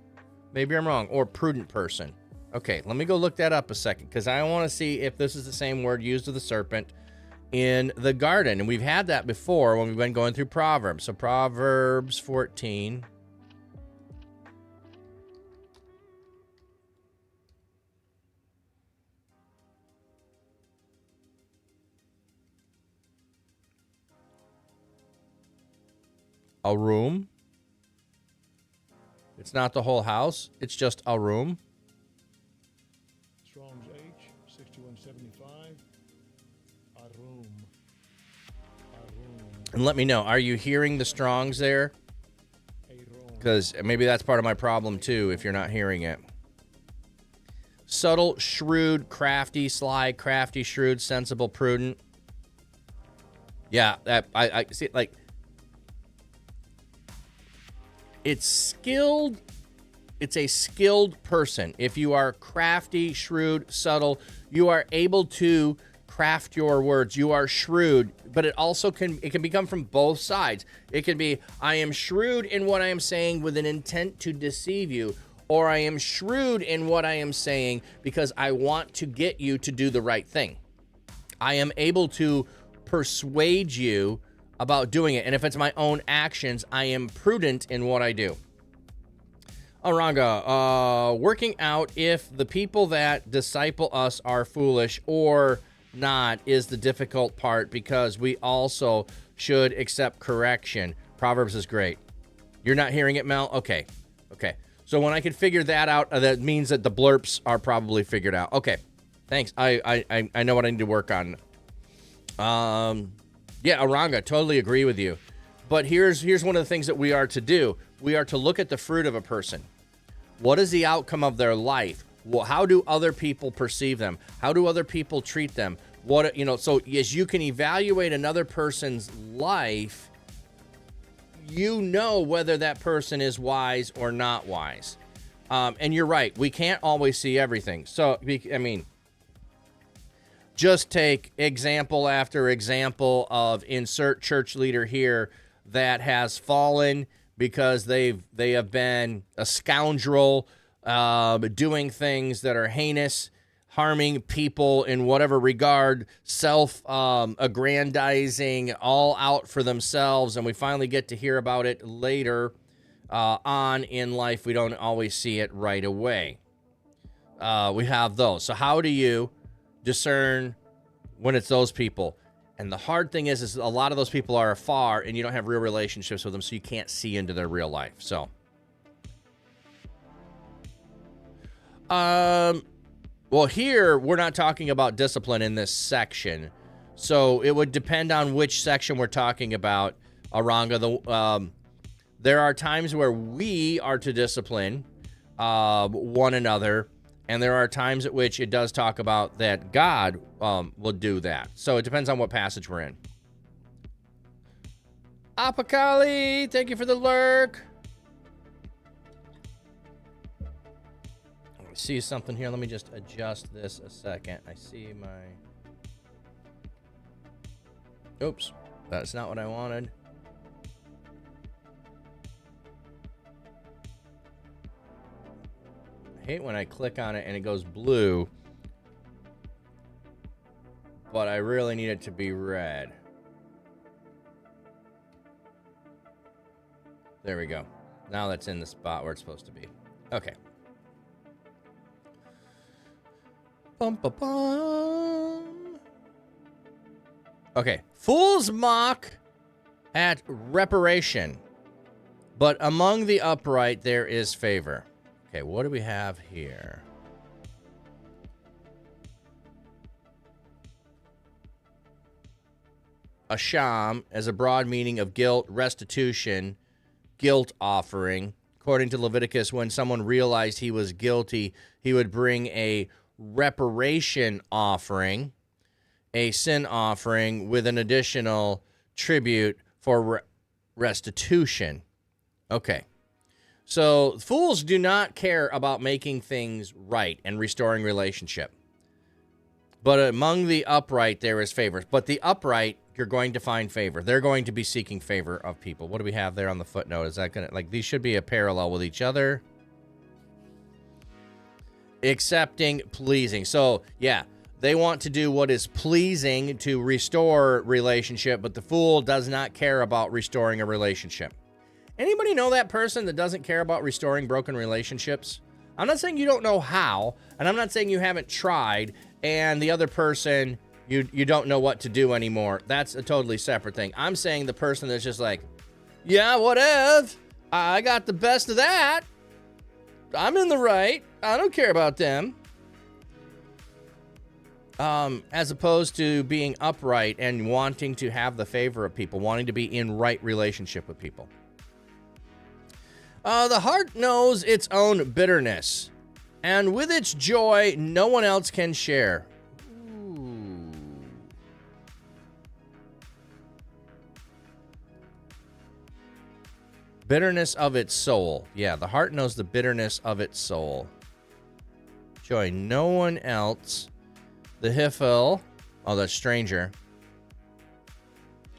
Or prudent person. Okay, let me go look that up a second, because I want to see if this is the same word used of the serpent in the garden. And we've had that before when we've been going through Proverbs. So Proverbs 14. A room. It's not the whole house. It's just a room. Strong's H, 6175. A room. And let me know, are you hearing the Strongs there? Because maybe that's part of my problem too, if you're not hearing it. Subtle, shrewd, crafty, sly, crafty, shrewd, sensible, prudent. Yeah, that I see, like, it's skilled. It's a skilled person. If you are crafty, shrewd, subtle, you are able to craft your words. You are shrewd, but it also can become from both sides. It can be, I am shrewd in what I am saying with an intent to deceive you, or I am shrewd in what I am saying because I want to get you to do the right thing. I am able to persuade you about doing it. And if it's my own actions, I am prudent in what I do. Aranga, working out if the people that disciple us are foolish or not is the difficult part, because we also should accept correction. Proverbs is great. You're not hearing it, Mel? Okay. So when I can figure that out, that means that the blurps are probably figured out. Okay, thanks. I know what I need to work on. Yeah, Aranga, totally agree with you. But here's one of the things that we are to do. We are to look at the fruit of a person. What is the outcome of their life? Well, how do other people perceive them? How do other people treat them? What, so as you can evaluate another person's life, you know whether that person is wise or not wise. And you're right, we can't always see everything. So, I mean, just take example after example of insert church leader here that has fallen because they have been a scoundrel, doing things that are heinous, harming people in whatever regard, self-aggrandizing, all out for themselves, and we finally get to hear about it later on in life. We don't always see it right away. We have those. So how do you discern when it's those people? And the hard thing is a lot of those people are afar, and you don't have real relationships with them, so you can't see into their real life. So, well, here we're not talking about discipline in this section, so it would depend on which section we're talking about. Aranga, there are times where we are to discipline one another, and there are times at which it does talk about that God will do that. So it depends on what passage we're in. Apokali, thank you for the lurk. I see something here. Let me just adjust this a second. I see my... Oops, that's not what I wanted. hate when I click on it and it goes blue, but I really need it to be red. There we go. Now that's in the spot where it's supposed to be. Okay. Bum, ba, bum. Okay. Fools mock at reparation, but among the upright there is favor. Okay, what do we have here? Asham as a broad meaning of guilt, restitution, guilt offering. According to Leviticus, when someone realized he was guilty, he would bring a reparation offering, a sin offering with an additional tribute for restitution. Okay. So fools do not care about making things right and restoring relationship. But among the upright, there is favor. But the upright, you're going to find favor. They're going to be seeking favor of people. What do we have there on the footnote? Is that going to, like, these should be a parallel with each other. Accepting, pleasing. So, yeah, they want to do what is pleasing to restore relationship, but the fool does not care about restoring a relationship. Anybody know that person that doesn't care about restoring broken relationships? I'm not saying you don't know how, and I'm not saying you haven't tried, and the other person, you don't know what to do anymore. That's a totally separate thing. I'm saying the person that's just like, yeah, whatever. I got the best of that. I'm in the right. I don't care about them. As opposed to being upright and wanting to have the favor of people, wanting to be in right relationship with people. The heart knows its own bitterness, and with its joy, no one else can share. Ooh. Bitterness of its soul. Yeah, the heart knows the bitterness of its soul. Joy, no one else. The Hiphil, oh, the stranger.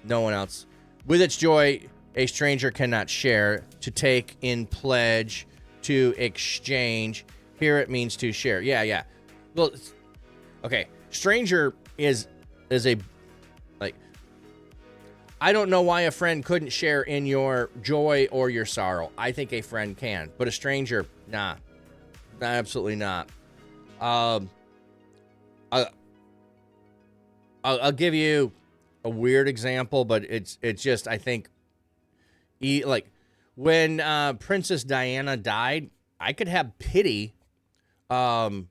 No one else. With its joy, a stranger cannot share. To take in pledge, to exchange. Here it means to share. Yeah. Well, okay. Stranger is a, like, I don't know why a friend couldn't share in your joy or your sorrow. I think a friend can, but a stranger, nah, absolutely not. I'll give you a weird example, but it's just, I think, like when Princess Diana died, I could have pity and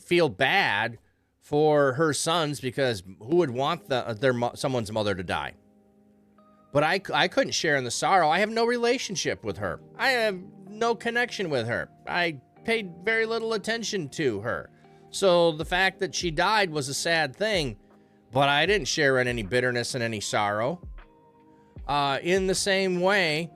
feel bad for her sons, because who would want someone's mother to die? But I couldn't share in the sorrow. I have no relationship with her. I have no connection with her. I paid very little attention to her. So the fact that she died was a sad thing, but I didn't share in any bitterness and any sorrow. In the same way,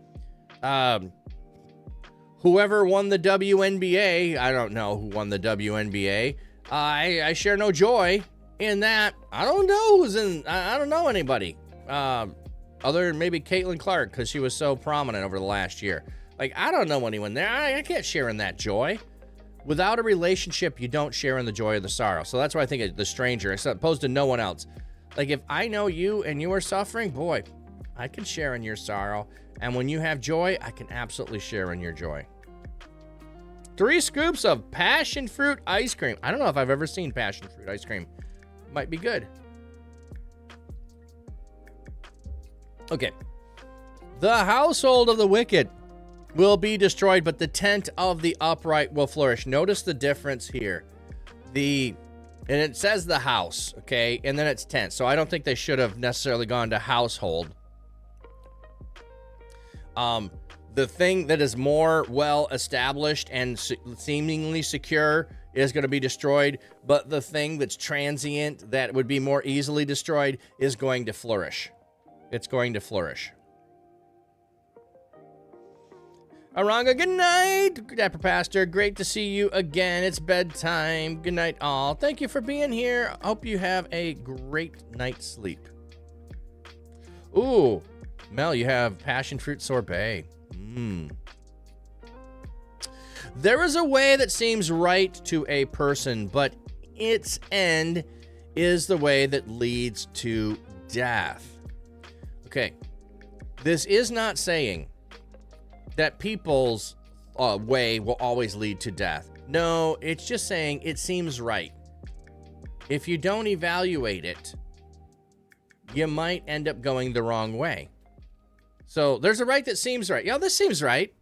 whoever won the WNBA, I don't know who won the WNBA. I share no joy in that. I don't know who's in. I don't know anybody other than maybe Caitlin Clark, because she was so prominent over the last year. Like, I don't know anyone there. I can't share in that joy. Without a relationship, you don't share in the joy or the sorrow. So that's why I think of the stranger, as opposed to no one else. Like, if I know you and you are suffering, boy, I can share in your sorrow. And when you have joy, I can absolutely share in your joy. 3 scoops of passion fruit ice cream. I don't know if I've ever seen passion fruit ice cream. Might be good. Okay. The household of the wicked will be destroyed, but the tent of the upright will flourish. Notice the difference here. And it says the house, okay? And then it's tent. So I don't think they should have necessarily gone to household. The thing that is more well established and seemingly secure is going to be destroyed, but the thing that's transient that would be more easily destroyed is going to flourish. It's going to flourish. Aranga, good night. Dapper Pastor, great to see you again. It's bedtime. Good night, all. Thank you for being here. Hope you have a great night's sleep. Ooh, Mel, you have passion fruit sorbet. There is a way that seems right to a person, but its end is the way that leads to death. Okay, this is not saying that people's way will always lead to death. No, it's just saying it seems right. If you don't evaluate it, you might end up going the wrong way. So there's a right that seems right. Yeah, this seems right.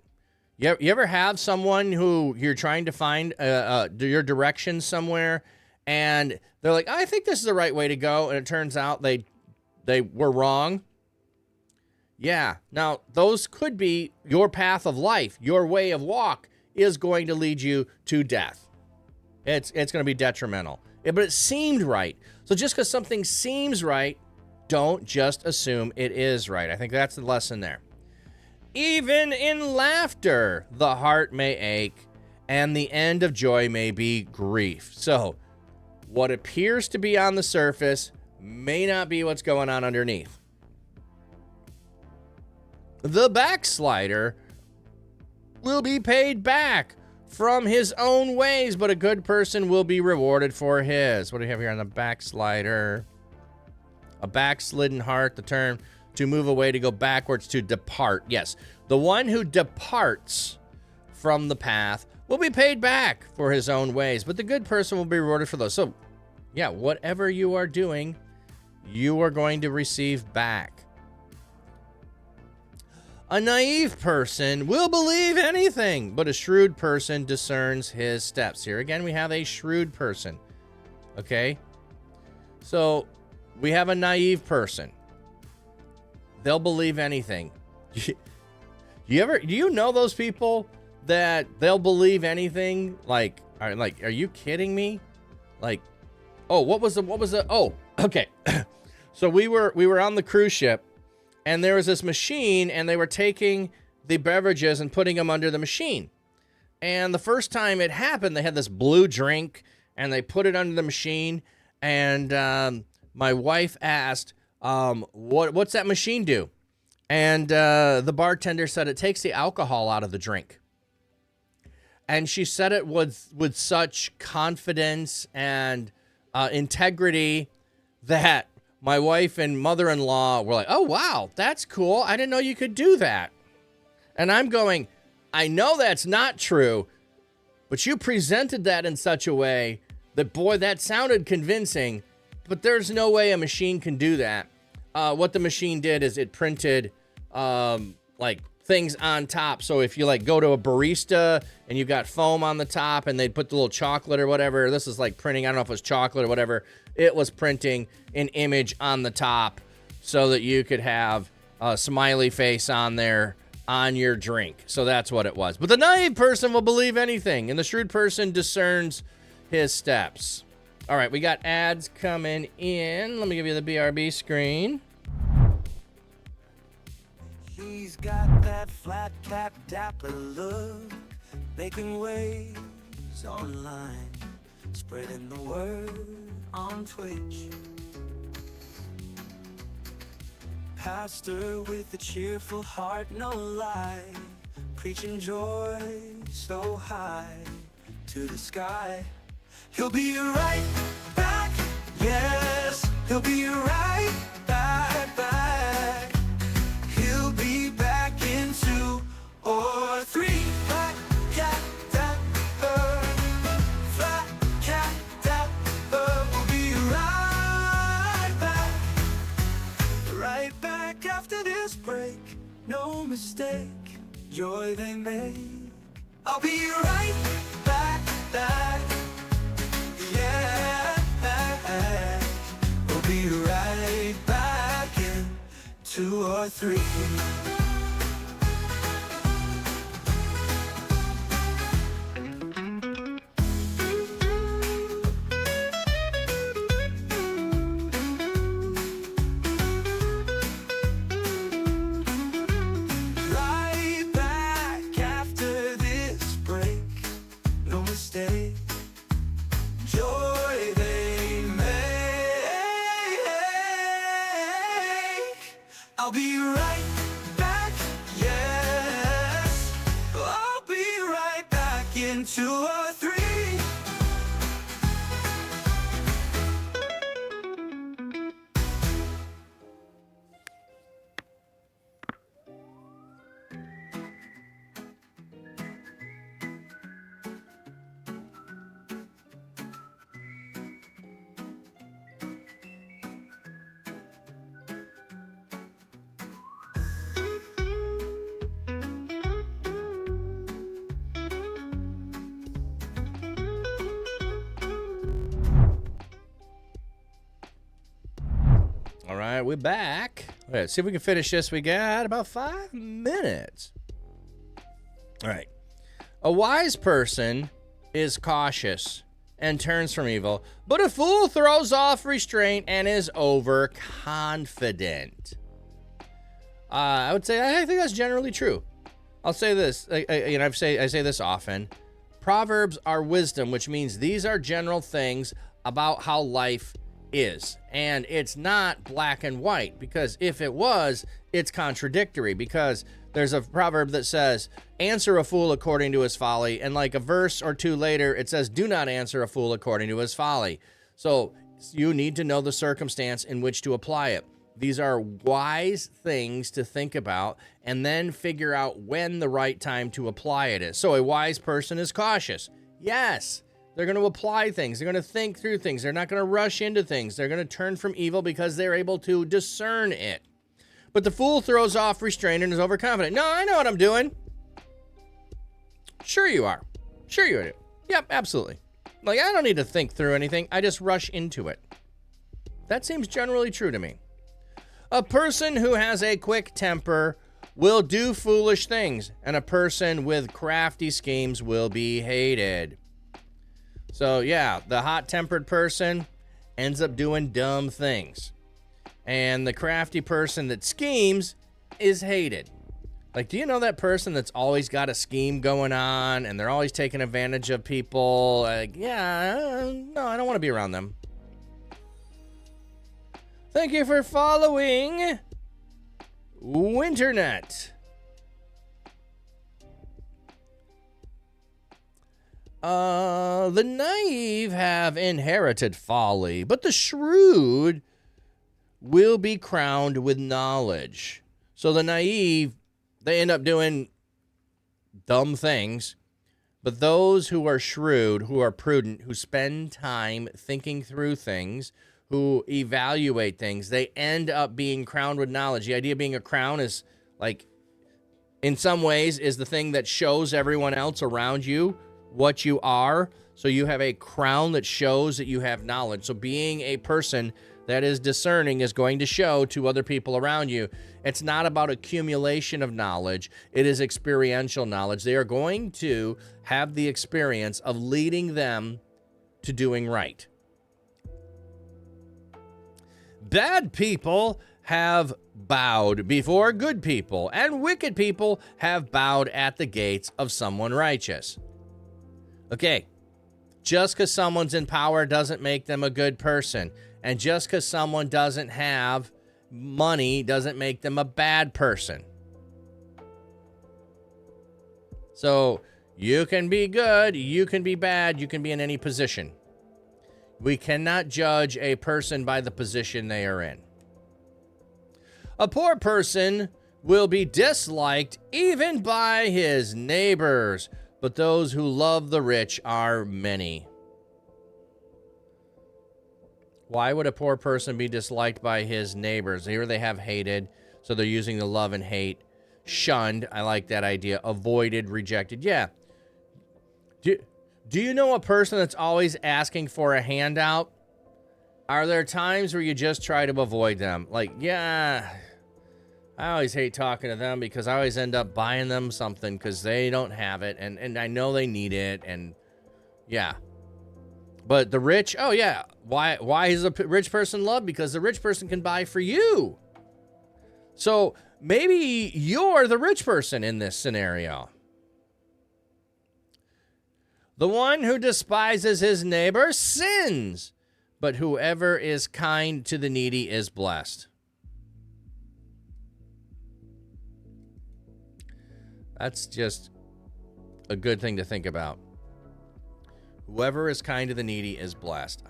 You ever have someone who you're trying to find your direction somewhere, and they're like, I think this is the right way to go, and it turns out they were wrong? Yeah. Now, those could be your path of life. Your way of walk is going to lead you to death. It's going to be detrimental. But it seemed right. So just because something seems right, don't just assume it is right. I think that's the lesson there. Even in laughter, the heart may ache, and the end of joy may be grief. So, what appears to be on the surface may not be what's going on underneath. The backslider will be paid back from his own ways, but a good person will be rewarded for his. What do we have here on the backslider? A backslidden heart, the term to move away, to go backwards, to depart. Yes, the one who departs from the path will be paid back for his own ways, but the good person will be rewarded for those. So, yeah, whatever you are doing, you are going to receive back. A naive person will believe anything, but a shrewd person discerns his steps. Here again, we have a shrewd person. Okay? So, we have a naive person. They'll believe anything. Do you know those people that they'll believe anything? Like, are you kidding me? Like, oh, what was the, oh, okay. So we were on the cruise ship, and there was this machine, and they were taking the beverages and putting them under the machine. And the first time it happened, they had this blue drink, and they put it under the machine, and my wife asked, what's that machine do? And the bartender said it takes the alcohol out of the drink. And she said it with such confidence and integrity that my wife and mother-in-law were like, oh, wow, that's cool. I didn't know you could do that. And I'm going, I know that's not true, but you presented that in such a way that, boy, that sounded convincing, but there's no way a machine can do that. What the machine did is it printed like things on top. So if you like go to a barista and you've got foam on the top and they put the little chocolate or whatever, this is like printing, I don't know if it was chocolate or whatever, it was printing an image on the top so that you could have a smiley face on there on your drink. So that's what it was. But the naive person will believe anything, and the shrewd person discerns his steps. All right, we got ads coming in. Let me give you the BRB screen. He's got that flat cap dapper look, making waves online, spreading the word on Twitch. Pastor with a cheerful heart, no lie, preaching joy so high to the sky. He'll be right back, yes, he'll be right back. He'll be back in 2 or 3. Flat cat dapper, flat cat dapper. We'll be right back after this break. No mistake, joy they make. I'll be right back. Yeah, we'll be right back in 2 or 3. Right back after this break. No mistake, joy they make. I'll be right back, yes, I'll be right back in 1, 2, or 3. All right, we're back. All right, see if we can finish this. We got about 5 minutes. All right. A wise person is cautious and turns from evil, but a fool throws off restraint and is overconfident. I would say I think that's generally true. I'll say this. I say this often. Proverbs are wisdom, which means these are general things about how life is, and it's not black and white, because if it was, it's contradictory, because there's a proverb that says answer a fool according to his folly, and like a verse or two later it says do not answer a fool according to his folly. So you need to know the circumstance in which to apply it. These are wise things to think about and then figure out when the right time to apply it is. So a wise person is cautious. Yes. They're going to apply things. They're going to think through things. They're not going to rush into things. They're going to turn from evil because they're able to discern it. But the fool throws off restraint and is overconfident. No, I know what I'm doing. Sure you are. Sure you do. Yep, absolutely. Like, I don't need to think through anything. I just rush into it. That seems generally true to me. A person who has a quick temper will do foolish things, and a person with crafty schemes will be hated. So yeah, the hot-tempered person ends up doing dumb things. And the crafty person that schemes is hated. Like, do you know that person that's always got a scheme going on and they're always taking advantage of people? Like, yeah, no, I don't want to be around them. Thank you for following Winternet. The naive have inherited folly, but the shrewd will be crowned with knowledge. So the naive, they end up doing dumb things, but those who are shrewd, who are prudent, who spend time thinking through things, who evaluate things, they end up being crowned with knowledge. The idea of being a crown is like, in some ways, is the thing that shows everyone else around you what you are. So you have a crown that shows that you have knowledge. So being a person that is discerning is going to show to other people around you. It's not about accumulation of knowledge. It is experiential knowledge. They are going to have the experience of leading them to doing right. Bad people have bowed before good people, and wicked people have bowed at the gates of someone righteous. Okay, just because someone's in power doesn't make them a good person. And just because someone doesn't have money doesn't make them a bad person. So you can be good, you can be bad, you can be in any position. We cannot judge a person by the position they are in. A poor person will be disliked even by his neighbors, but those who love the rich are many. Why would a poor person be disliked by his neighbors? Here they have hated, so they're using the love and hate. Shunned, I like that idea. Avoided, rejected. Yeah. Do you know a person that's always asking for a handout? Are there times where you just try to avoid them? Like, yeah, I always hate talking to them because I always end up buying them something because they don't have it, and I know they need it, and yeah. But the rich, oh yeah, why is a rich person loved? Because the rich person can buy for you. So maybe you're the rich person in this scenario. The one who despises his neighbor sins, but whoever is kind to the needy is blessed. That's just a good thing to think about. Whoever is kind to the needy is blessed.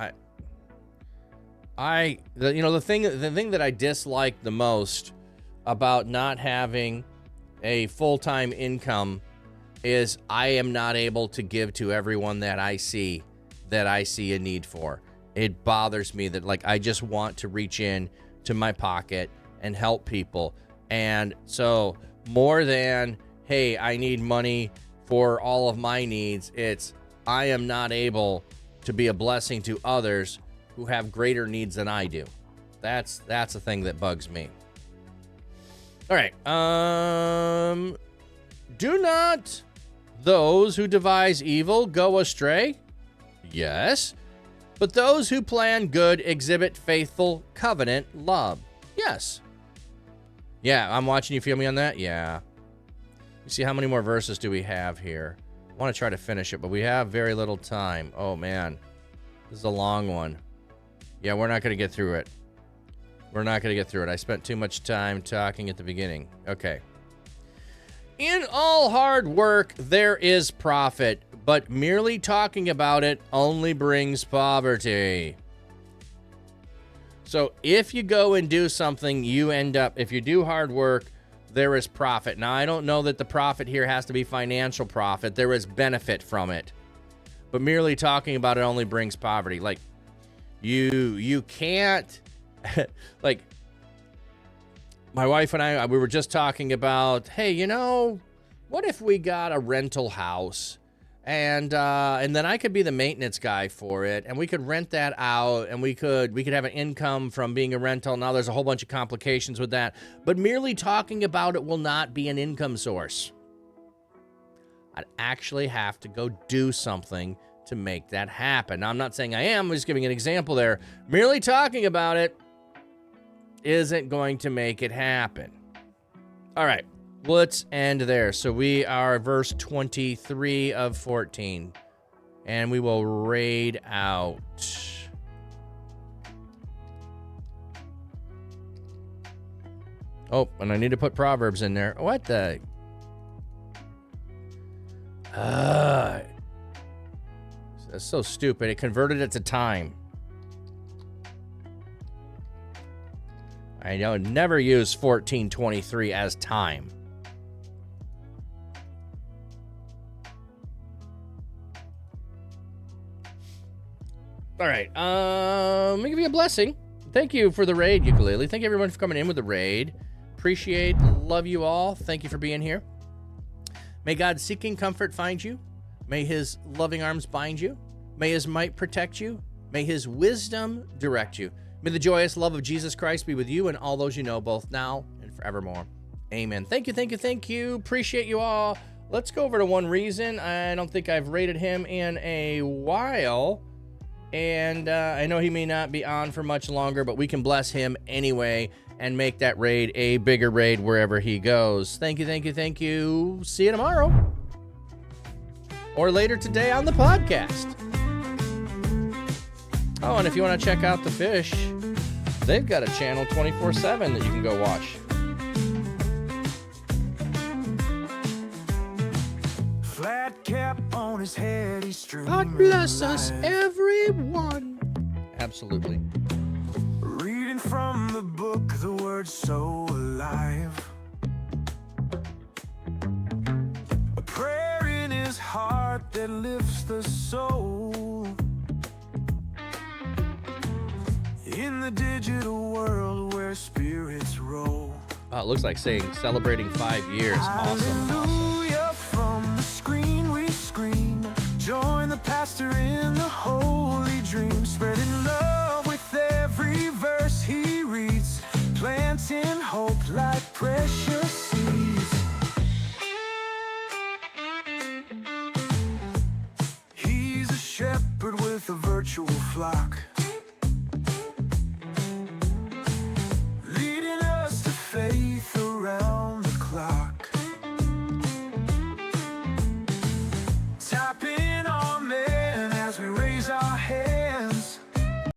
The thing that I dislike the most about not having a full-time income is I am not able to give to everyone that I see a need for. It bothers me that, like, I just want to reach in to my pocket and help people. And so more than, hey, I need money for all of my needs, it's I am not able to be a blessing to others who have greater needs than I do. That's the thing that bugs me. All right. Do not those who devise evil go astray? Yes. But those who plan good exhibit faithful covenant love. Yes. Yeah, I'm watching you. Feel me on that? Yeah. You see, how many more verses do we have here? I want to try to finish it, but we have very little time. Oh, man. This is a long one. Yeah, we're not going to get through it. We're not going to get through it. I spent too much time talking at the beginning. Okay. In all hard work, there is profit, but merely talking about it only brings poverty. So if you go and do something, you end up, if you do hard work, there is profit. Now, I don't know that the profit here has to be financial profit. There is benefit from it. But merely talking about it only brings poverty. Like, you can't, like, my wife and I, we were just talking about, hey, you know, what if we got a rental house and then I could be the maintenance guy for it, and we could rent that out, and we could have an income from being a rental. Now there's a whole bunch of complications with that, but merely talking about it will not be an income source. I'd actually have to go do something to make that happen. Now, I'm not saying I am, I'm just giving an example there. Merely talking about it isn't going to make it happen. All right, let's end there. So we are verse 23 of 14, and we will raid out. Oh, and I need to put Proverbs in there. What the? That's so stupid. It converted it to time. I know, never use 1423 as time. All right, let me give you a blessing. Thank you for the raid, Ukulele. Thank you, everyone, for coming in with the raid. Appreciate, love you all. Thank you for being here. May God's seeking comfort find you. May his loving arms bind you. May his might protect you. May his wisdom direct you. May the joyous love of Jesus Christ be with you and all those you know, both now and forevermore. Amen. Thank you, thank you, thank you. Appreciate you all. Let's go over to One Reason. I don't think I've rated him in a while, and I know he may not be on for much longer, but we can bless him anyway and make that raid a bigger raid wherever he goes. Thank you, thank you, thank you. See you tomorrow. Or later today on the podcast. Oh, and if you want to check out the fish, they've got a channel 24/7 that you can go watch. Flat cap on his head, he's streaming. God bless us, everyone. Absolutely. Reading from the book, the word so alive. A prayer in his heart that lifts the soul. In the digital world where spirits roll. Oh, it looks like saying celebrating 5 years. Awesome. Hallelujah, from the screen we scream. Join the pastor in the holy dream. Spreading love with every verse he reads. Planting hope like precious